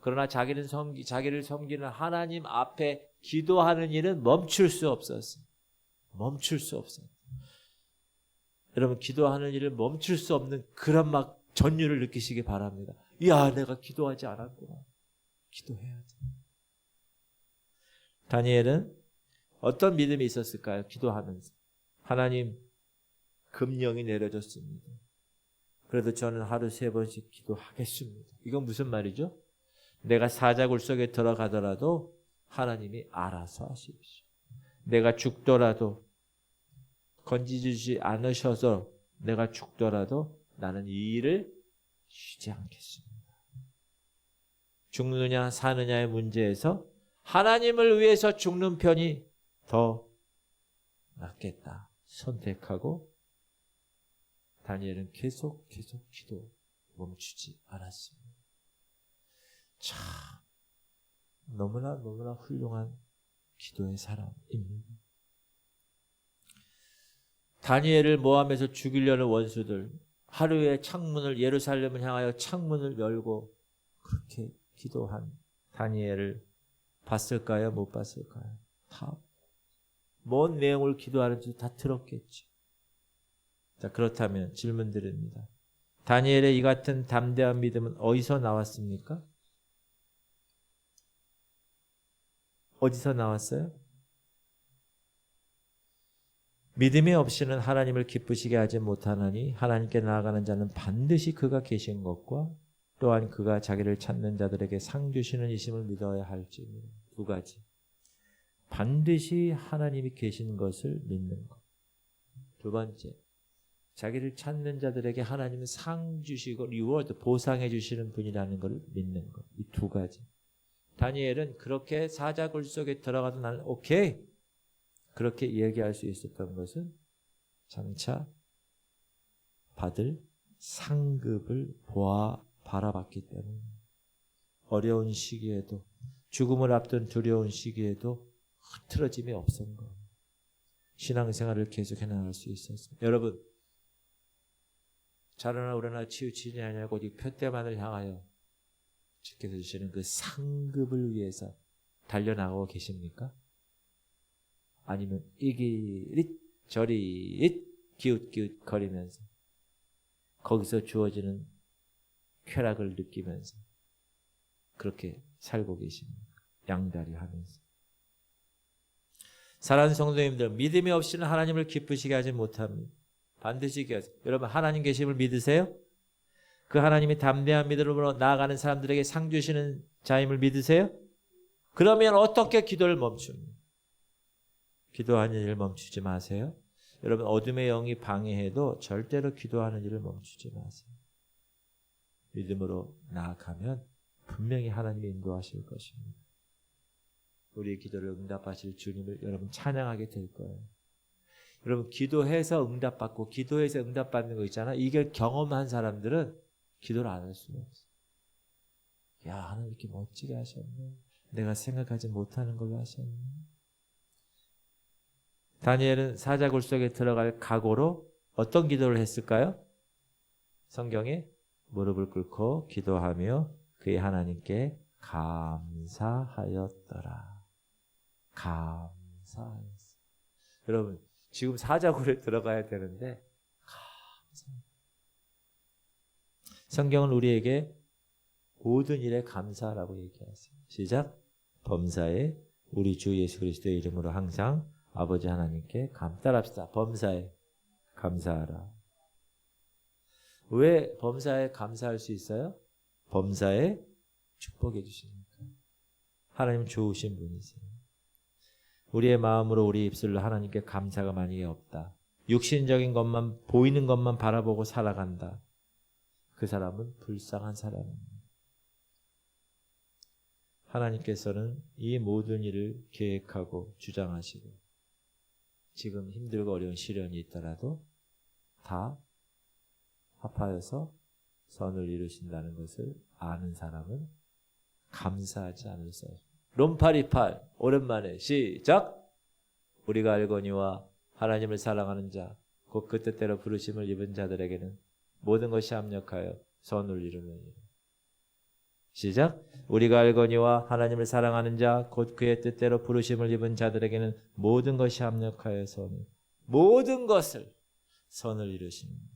그러나 자기를 섬기는 하나님 앞에 기도하는 일은 멈출 수 없었어요. 멈출 수 없어요. 여러분, 기도하는 일을 멈출 수 없는 그런 막 전율을 느끼시기 바랍니다. 야, 내가 기도하지 않았구나. 기도해야지. 다니엘은 어떤 믿음이 있었을까요? 기도하면서. 하나님, 금령이 내려졌습니다. 그래도 저는 하루 3번씩 기도하겠습니다. 이건 무슨 말이죠? 내가 사자굴 속에 들어가더라도 하나님이 알아서 하십시오. 내가 죽더라도 건지주지 않으셔서 내가 죽더라도 나는 이 일을 쉬지 않겠습니다. 죽느냐 사느냐의 문제에서 하나님을 위해서 죽는 편이 더 낫겠다 선택하고 다니엘은 계속 기도 멈추지 않았습니다. 참 너무나 훌륭한 기도의 사람입니다. 다니엘을 모함해서 죽이려는 원수들, 하루에 창문을, 예루살렘을 향하여 창문을 열고 그렇게 기도한 다니엘을 봤을까요? 못 봤을까요? 다 뭔 내용을 기도하는지 다 들었겠죠. 자, 그렇다면 질문 드립니다. 다니엘의 이 같은 담대한 믿음은 어디서 나왔습니까? 어디서 나왔어요? 믿음이 없이는 하나님을 기쁘시게 하지 못하나니 하나님께 나아가는 자는 반드시 그가 계신 것과 또한 그가 자기를 찾는 자들에게 상 주시는 이심을 믿어야 할지니. 두 가지. 반드시 하나님이 계신 것을 믿는 것. 두 번째, 자기를 찾는 자들에게 하나님은 상 주시고 리워드, 보상해 주시는 분이라는 걸 믿는 것. 이 두 가지. 다니엘은 그렇게 사자굴 속에 들어가도 나는 오케이 그렇게 얘기할 수 있었던 것은 장차 받을 상급을 바라봤기 때문에 어려운 시기에도 죽음을 앞둔 두려운 시기에도 흐트러짐이 없었던 것. 신앙생활을 계속해 나갈 수 있었습니다. 여러분, 자라나 우러나 치우치지 아니하고 이 표대만을 향하여 주께서 주시는 그 상급을 위해서 달려나가고 계십니까? 아니면 이리 저리 기웃기웃 거리면서 거기서 주어지는 쾌락을 느끼면서 그렇게 살고 계십니까? 양다리 하면서. 사랑하는 성도님들, 믿음이 없이는 하나님을 기쁘시게 하지 못합니다. 반드시 계세요. 여러분, 하나님 계심을 믿으세요? 그 하나님이 담대한 믿음으로 나아가는 사람들에게 상 주시는 자임을 믿으세요? 그러면 어떻게 기도를 멈춥니까? 기도하는 일을 멈추지 마세요. 여러분, 어둠의 영이 방해해도 절대로 기도하는 일을 멈추지 마세요. 믿음으로 나아가면 분명히 하나님이 인도하실 것입니다. 우리의 기도를 응답하실 주님을 여러분 찬양하게 될 거예요. 여러분, 기도해서 응답받고 기도해서 응답받는 거 있잖아. 이게 경험한 사람들은 기도를 안 할 수가 없어. 야, 하나님 이렇게 멋지게 하셨네. 내가 생각하지 못하는 걸로 하셨네. 다니엘은 사자굴 속에 들어갈 각오로 어떤 기도를 했을까요? 성경에 무릎을 꿇고 기도하며 그의 하나님께 감사하였더라. 감사하였어. 여러분, 지금 사자굴에 들어가야 되는데 성경은 우리에게 모든 일에 감사하라고 얘기하세요. 시작. 범사에 우리 주 예수 그리스도의 이름으로 항상 아버지 하나님께 따라합시다. 범사에 감사하라. 왜 범사에 감사할 수 있어요? 범사에 축복해 주시니까. 하나님 좋으신 분이세요. 우리의 마음으로 우리 입술로 하나님께 감사가 만약에 없다. 육신적인 것만 보이는 것만 바라보고 살아간다. 그 사람은 불쌍한 사람입니다. 하나님께서는 이 모든 일을 계획하고 주장하시고 지금 힘들고 어려운 시련이 있더라도 다 합하여서 선을 이루신다는 것을 아는 사람은 감사하지 않을 수 없습니다. 롬파리팔 오랜만에 시작. 우리가 알거니와 하나님을 사랑하는 자 곧 그 뜻대로 부르심을 입은 자들에게는 모든 것이 합력하여 선을 이루느니라. 시작. 우리가 알거니와 하나님을 사랑하는 자 곧 그의 뜻대로 부르심을 입은 자들에게는 모든 것이 합력하여 모든 것을 선을 이루십니다.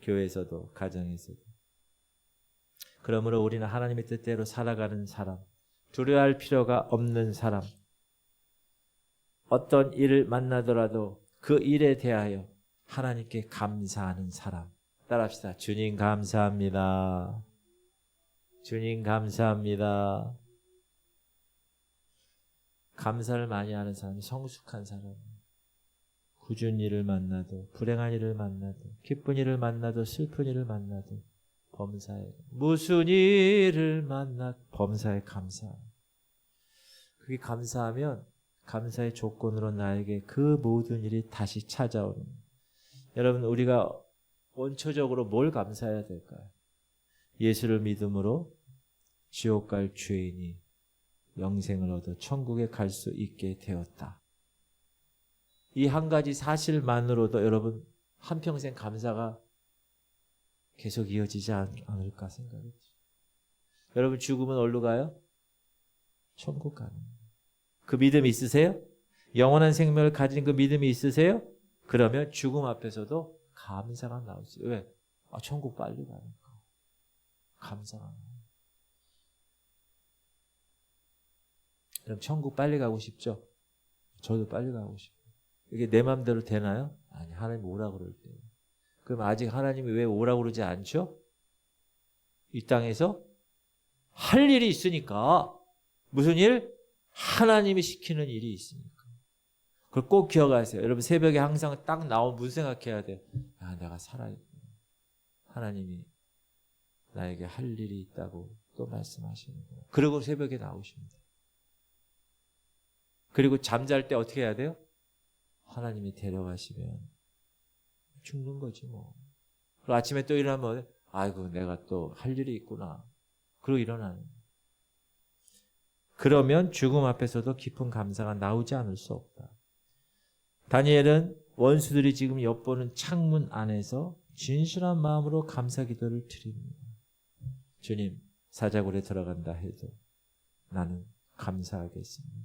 교회에서도 가정에서도. 그러므로 우리는 하나님의 뜻대로 살아가는 사람, 두려워할 필요가 없는 사람, 어떤 일을 만나더라도 그 일에 대하여 하나님께 감사하는 사람. 따라합시다. 주님 감사합니다. 주님 감사합니다. 감사를 많이 하는 사람이 성숙한 사람입니다. 굳은 일을 만나도 불행한 일을 만나도 기쁜 일을 만나도 슬픈 일을 만나도 범사에 무슨 일을 만나 범사에 감사. 그게 감사하면 감사의 조건으로 나에게 그 모든 일이 다시 찾아오는. 여러분 우리가 원초적으로 뭘 감사해야 될까요? 예수를 믿음으로 지옥 갈 죄인이 영생을 얻어 천국에 갈 수 있게 되었다. 이 한 가지 사실만으로도 여러분 한평생 감사가 계속 이어지지 않을까 생각했죠. 여러분 죽으면 어디로 가요? 천국 가는. 그 믿음 있으세요? 영원한 생명을 가진 그 믿음이 있으세요? 그러면 죽음 앞에서도 감사가 나올 수 있어요. 왜? 천국 빨리 가니까. 감사가 나와요. 그럼 천국 빨리 가고 싶죠? 저도 빨리 가고 싶어요. 이게 내 마음대로 되나요? 아니, 하나님 오라 그럴 때. 그럼 아직 하나님이 왜 오라 그러지 않죠? 이 땅에서 할 일이 있으니까. 무슨 일? 하나님이 시키는 일이 있으니까. 그걸 꼭 기억하세요. 여러분 새벽에 항상 딱 나오면 무슨 생각해야 돼요? 야, 내가 살아있구나. 하나님이 나에게 할 일이 있다고 또 말씀하시는구나. 그리고 새벽에 나오십니다. 그리고 잠잘 때 어떻게 해야 돼요? 하나님이 데려가시면 죽는 거지 뭐. 그리고 아침에 또 일어나면 아이고 내가 또 할 일이 있구나. 그리고 일어나는. 그러면 죽음 앞에서도 깊은 감사가 나오지 않을 수 없다. 다니엘은 원수들이 지금 엿보는 창문 안에서 진실한 마음으로 감사 기도를 드립니다. 주님, 사자굴에 들어간다 해도 나는 감사하겠습니다.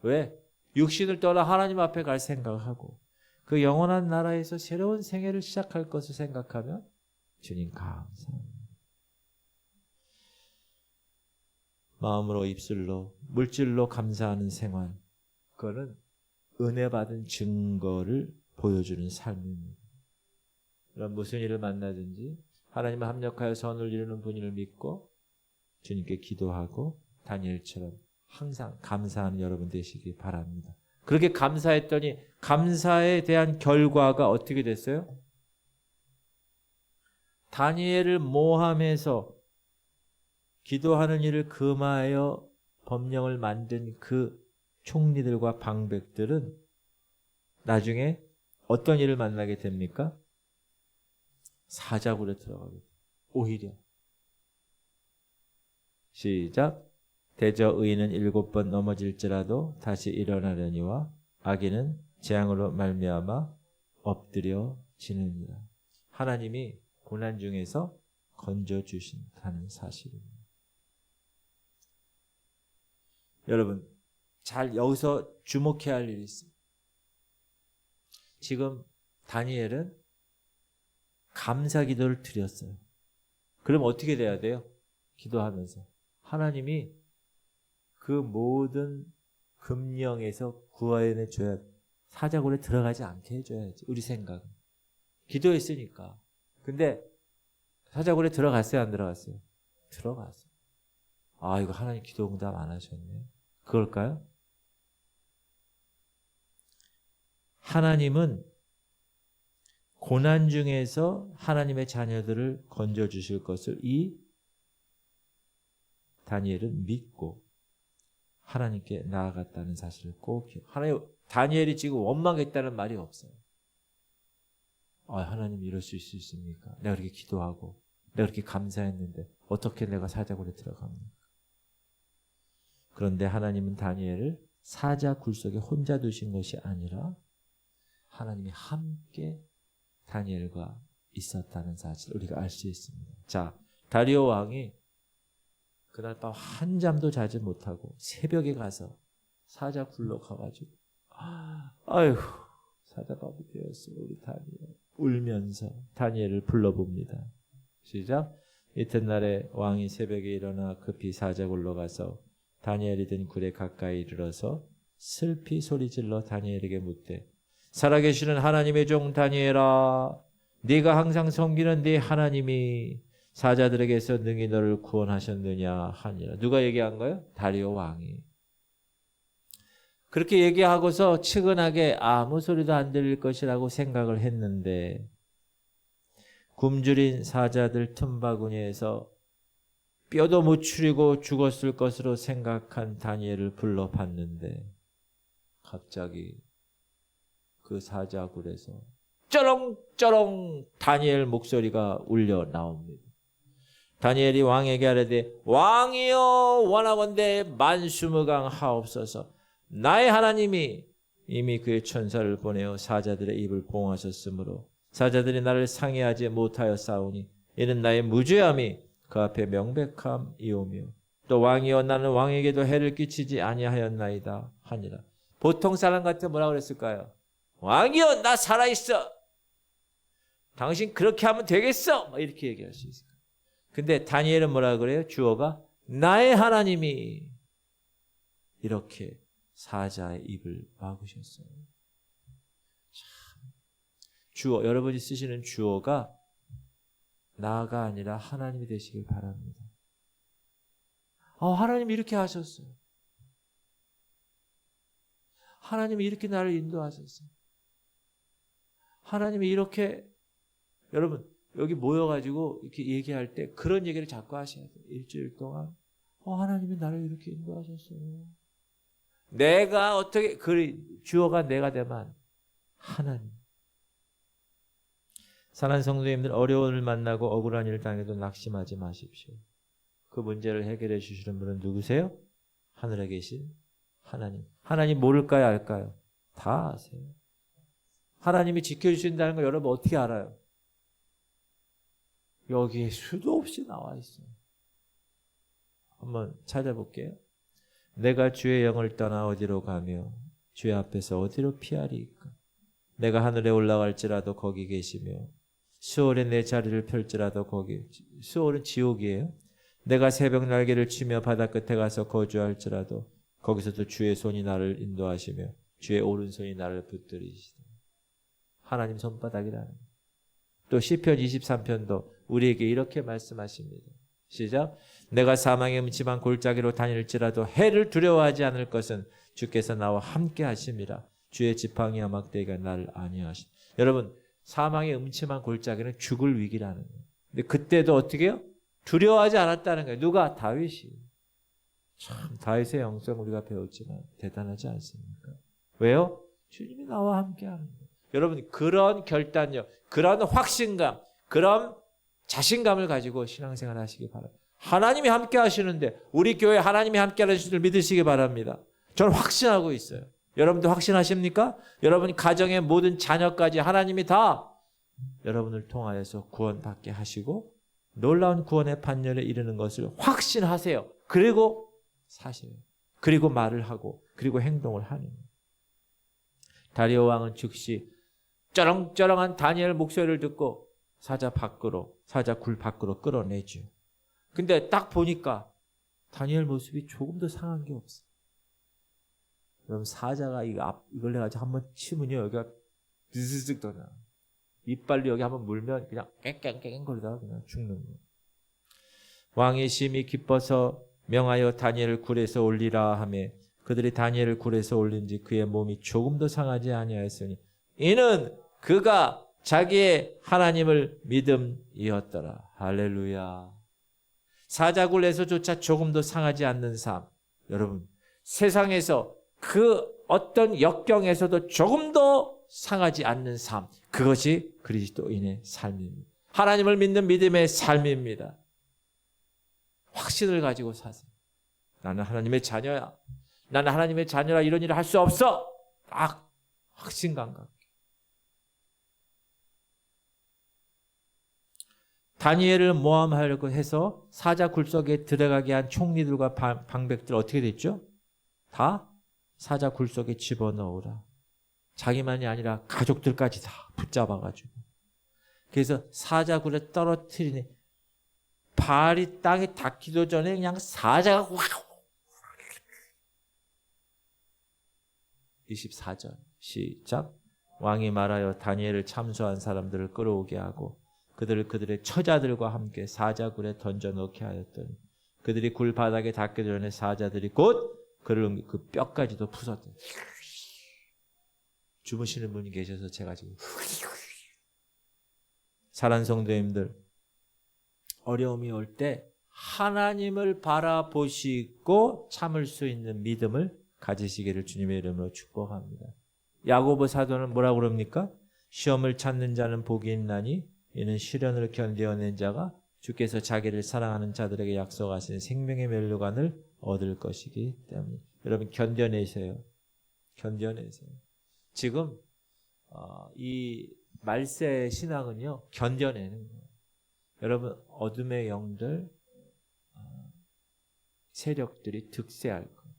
왜? 육신을 떠나 하나님 앞에 갈 생각하고 그 영원한 나라에서 새로운 생애를 시작할 것을 생각하면 주님 감사합니다. 마음으로 입술로 물질로 감사하는 생활, 그거는 은혜 받은 증거를 보여주는 삶입니다. 그럼 무슨 일을 만나든지 하나님을 합력하여 선을 이루는 분을 믿고 주님께 기도하고 다니엘처럼 항상 감사하는 여러분 되시기 바랍니다. 그렇게 감사했더니 감사에 대한 결과가 어떻게 됐어요? 다니엘을 모함해서 기도하는 일을 금하여 법령을 만든 그 총리들과 방백들은 나중에 어떤 일을 만나게 됩니까? 사자굴에 들어가게 됩니다. 오히려. 시작. 대저 의인은 7번 넘어질지라도 다시 일어나려니와 악인은 재앙으로 말미암아 엎드려지느니라. 하나님이 고난 중에서 건져주신다는 사실입니다. 여러분, 잘 여기서 주목해야 할 일이 있어요. 지금 다니엘은 감사 기도를 드렸어요. 그럼 어떻게 돼야 돼요? 기도하면서 하나님이 그 모든 금령에서 구원해 줘야 돼. 사자굴에 들어가지 않게 해줘야지. 우리 생각은. 기도했으니까. 근데 사자굴에 들어갔어요? 안 들어갔어요? 들어갔어요. 아, 이거 하나님 기도 응답 안 하셨네. 그걸까요? 하나님은 고난 중에서 하나님의 자녀들을 건져주실 것을 이 다니엘은 믿고 하나님께 나아갔다는 사실을 꼭 하나님, 다니엘이 지금 원망했다는 말이 없어요. 아, 하나님 이럴 수 있습니까? 내가 그렇게 기도하고 내가 그렇게 감사했는데 어떻게 내가 사자굴에 들어갑니까? 그런데 하나님은 다니엘을 사자굴 속에 혼자 두신 것이 아니라 하나님이 함께 다니엘과 있었다는 사실을 우리가 알 수 있습니다. 자, 다리오 왕이 그날 밤 한잠도 자지 못하고 새벽에 가서 사자굴로 가가지고 아이고 사자밥이 되었어 우리 다니엘. 울면서 다니엘을 불러봅니다. 시작. 이튿날에 왕이 새벽에 일어나 급히 사자굴로 가서 다니엘이 든 굴에 가까이 이르러서 슬피 소리질러 다니엘에게 묻되 살아계시는 하나님의 종 다니엘아, 네가 항상 섬기는 네 하나님이 사자들에게서 능히 너를 구원하셨느냐 하니라. 누가 얘기한 거예요? 다리오 왕이. 그렇게 얘기하고서 측은하게 아무 소리도 안 들릴 것이라고 생각을 했는데 굶주린 사자들 틈바구니에서 뼈도 못 추리고 죽었을 것으로 생각한 다니엘을 불러봤는데 갑자기 그 사자굴에서 쩌렁쩌렁 다니엘 목소리가 울려 나옵니다. 다니엘이 왕에게 아뢰되 왕이여 원하건대 만수무강 하옵소서. 나의 하나님이 이미 그의 천사를 보내어 사자들의 입을 봉하셨으므로 사자들이 나를 상해하지 못하였사오니 이는 나의 무죄함이 그 앞에 명백함이오며 또 왕이여 나는 왕에게도 해를 끼치지 아니하였나이다 하니라. 보통 사람 같으면 뭐라고 그랬을까요? 왕이여 나 살아있어. 당신 그렇게 하면 되겠어. 이렇게 얘기할 수 있어요. 근데 다니엘은 뭐라 그래요? 주어가 나의 하나님이 이렇게 사자의 입을 막으셨어요. 참, 주어, 여러분이 쓰시는 주어가 나가 아니라 하나님이 되시길 바랍니다. 하나님이 이렇게 하셨어요. 하나님이 이렇게 나를 인도하셨어요. 하나님이 이렇게, 여러분 여기 모여가지고 이렇게 얘기할 때 그런 얘기를 자꾸 하셔야 돼요. 일주일 동안 하나님이 나를 이렇게 인도하셨어요. 내가 어떻게 주어가 내가 되면 하나님. 사랑하는 성도님들, 어려움을 만나고 억울한 일을 당해도 낙심하지 마십시오. 그 문제를 해결해 주시는 분은 누구세요? 하늘에 계신 하나님. 하나님 모를까요? 알까요? 다 아세요. 하나님이 지켜주신다는 걸 여러분 어떻게 알아요? 여기에 수도 없이 나와 있어요. 한번 찾아볼게요. 내가 주의 영을 떠나 어디로 가며 주의 앞에서 어디로 피하리이까? 내가 하늘에 올라갈지라도 거기 계시며 수월에 내 자리를 펼지라도 거기. 수월은 지옥이에요. 내가 새벽 날개를 치며 바다 끝에 가서 거주할지라도 거기서도 주의 손이 나를 인도하시며 주의 오른손이 나를 붙들이시다. 하나님 손바닥이라는 거예요. 또 시편 23편도 우리에게 이렇게 말씀하십니다. 시작. 내가 사망의 음침한 골짜기로 다닐지라도 해를 두려워하지 않을 것은 주께서 나와 함께 하심이라. 주의 지팡이와 막대기가 나를 안위하시다. 여러분, 사망의 음침한 골짜기는 죽을 위기라는 거예요. 근데 그때도 어떻게 해요? 두려워하지 않았다는 거예요. 누가? 다윗이. 참 다윗의 영성 우리가 배웠지만 대단하지 않습니까? 왜요? 주님이 나와 함께 하는 거예요. 여러분, 그런 결단력, 그런 확신감, 그런 자신감을 가지고 신앙생활 하시기 바랍니다. 하나님이 함께 하시는데 우리 교회 하나님이 함께 하시는 줄 믿으시기 바랍니다. 저는 확신하고 있어요. 여러분도 확신하십니까? 여러분 가정의 모든 자녀까지 하나님이 다 여러분을 통하여서 구원받게 하시고 놀라운 구원의 판결에 이르는 것을 확신하세요. 그리고 사세요. 그리고 말을 하고 그리고 행동을 하는 거예요. 다리오 왕은 즉시 쩌렁쩌렁한 다니엘 목소리를 듣고 사자 굴 밖으로 끌어내죠. 근데 딱 보니까 다니엘 모습이 조금 더 상한 게 없어. 여러분 사자가 이걸 해가지고 한번 치면요 여기가 드스득 떠나. 이빨로 여기 한번 물면 그냥 깽깽깽 거리다가 그냥 죽는 거예요. 왕이 심히 기뻐서 명하여 다니엘을 굴에서 올리라 하며 그들이 다니엘을 굴에서 올린지 그의 몸이 조금도 상하지 아니하였으니 이는 그가 자기의 하나님을 믿음이었더라. 할렐루야. 사자굴에서조차 조금도 상하지 않는 삶. 여러분 세상에서 그 어떤 역경에서도 조금도 상하지 않는 삶. 그것이 그리스도인의 삶입니다. 하나님을 믿는 믿음의 삶입니다. 확신을 가지고 사세요. 나는 하나님의 자녀야. 나는 하나님의 자녀라 이런 일을 할 수 없어. 딱 확신 감각. 다니엘을 모함하려고 해서 사자 굴속에 들어가게 한 총리들과 방백들 어떻게 됐죠? 다 사자 굴속에 집어넣으라. 자기만이 아니라 가족들까지 다 붙잡아가지고. 그래서 사자 굴에 떨어뜨리니 발이 땅에 닿기도 전에 그냥 사자가 24절 시작. 왕이 말하여 다니엘을 참소한 사람들을 끌어오게 하고 그들의 처자들과 함께 사자굴에 던져 넣게 하였더니 그들이 굴 바닥에 닿기 전에 사자들이 곧 그를 그 뼈까지도 부쉈대. 주무시는 분이 계셔서 제가 지금 사랑하는 성도님들 어려움이 올 때 하나님을 바라보시고 참을 수 있는 믿음을 가지시기를 주님의 이름으로 축복합니다. 야고보 사도는 뭐라고 그럽니까? 시험을 찾는 자는 복이 있나니 이는 시련을 견뎌낸 자가 주께서 자기를 사랑하는 자들에게 약속하신 생명의 면류관을 얻을 것이기 때문에 여러분 견뎌내세요. 견뎌내세요. 지금 이 말세 신앙은요 견뎌내는 거예요. 여러분 어둠의 영들 세력들이 득세할 거예요.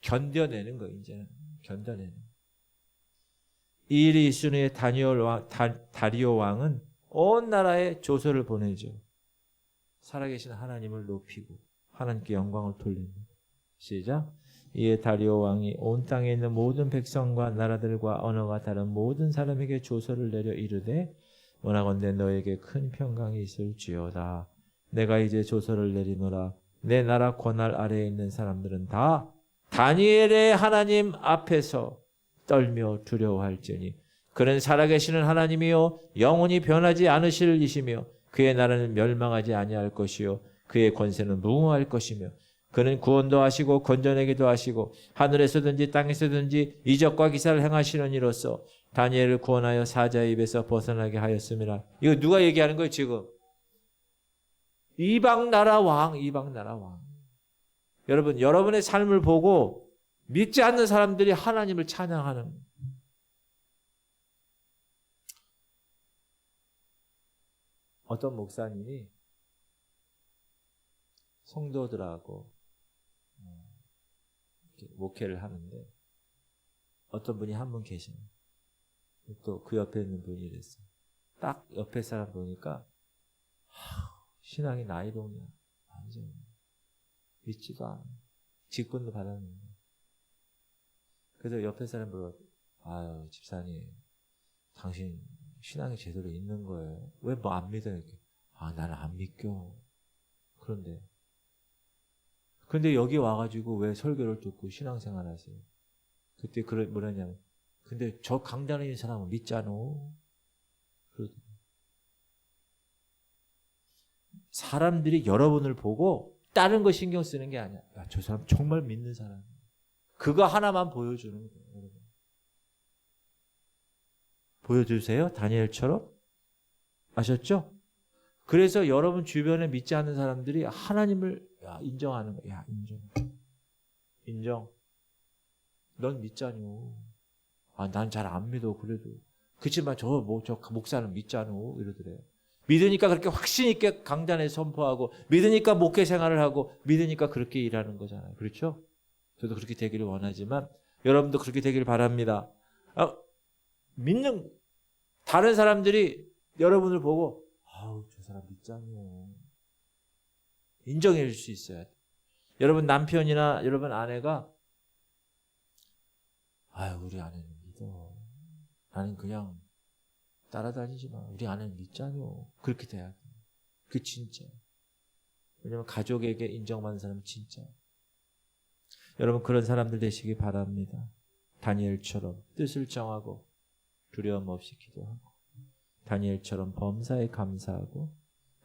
견뎌내는 거예요. 이제는 견뎌내는 거예요. 이 일이 있은 후에 다리오 왕은 온 나라에 조서를 보내죠. 살아계신 하나님을 높이고 하나님께 영광을 돌립니다. 시작. 이에 다리오 왕이 온 땅에 있는 모든 백성과 나라들과 언어가 다른 모든 사람에게 조서를 내려 이르되 원하건대 너에게 큰 평강이 있을지어다. 내가 이제 조서를 내리노라. 내 나라 권할 아래에 있는 사람들은 다 다니엘의 하나님 앞에서 떨며 두려워할지니 그는 살아계시는 하나님이요 영원히 변하지 않으실 이시며 그의 나라는 멸망하지 아니할 것이요 그의 권세는 무궁할 것이며 그는 구원도 하시고 건져내기도 하시고 하늘에서든지 땅에서든지 이적과 기사를 행하시는 이로써 다니엘을 구원하여 사자의 입에서 벗어나게 하였음이라. 이거 누가 얘기하는 거예요 지금? 이방 나라 왕. 여러분 여러분의 삶을 보고 믿지 않는 사람들이 하나님을 찬양하는 거예요. 어떤 목사님이 성도들하고 목회를 하는데 어떤 분이 한 분 계시네. 또 그 옆에 있는 분이 이랬어요. 딱 옆에 사람 보니까 신앙이 나이롱이야. 완전 믿지도 않아. 직분도 받았는데. 그래서 옆에 사람 보고 아유 집사님 당신 신앙이 제대로 있는 거예요. 왜 뭐 안 믿어? 이렇게. 나는 안 믿겨. 그런데 여기 와가지고 왜 설교를 듣고 신앙생활 하세요? 그때 뭐라냐면 근데 저 강단에 있는 사람은 믿잖아. 그러더니 사람들이 여러분을 보고 다른 거 신경 쓰는 게 아니야. 야, 저 사람 정말 믿는 사람. 그거 하나만 보여주는 거예요. 여러분. 보여주세요. 다니엘처럼. 아셨죠? 그래서 여러분 주변에 믿지 않는 사람들이 하나님을 인정하는 거야. 인정. 넌 믿자뇨. 아, 난 잘 안 믿어 그래도. 그치만 저 목사는 믿자뇨 이러더래요. 믿으니까 그렇게 확신 있게 강단에 선포하고 믿으니까 목회 생활을 하고 믿으니까 그렇게 일하는 거잖아요. 그렇죠? 저도 그렇게 되기를 원하지만 여러분도 그렇게 되기를 바랍니다. 믿는 다른 사람들이 여러분을 보고 아우 저 사람 믿자뇨 인정해 줄 수 있어야 돼. 여러분 남편이나 여러분 아내가 아유 우리 아내는 믿어. 나는 그냥 따라다니지 마. 우리 아내는 믿자뇨. 그렇게 돼야 돼. 그게 진짜. 왜냐면 가족에게 인정받는 사람은 진짜. 여러분 그런 사람들 되시기 바랍니다. 다니엘처럼 뜻을 정하고 두려움 없이 기도하고 다니엘처럼 범사에 감사하고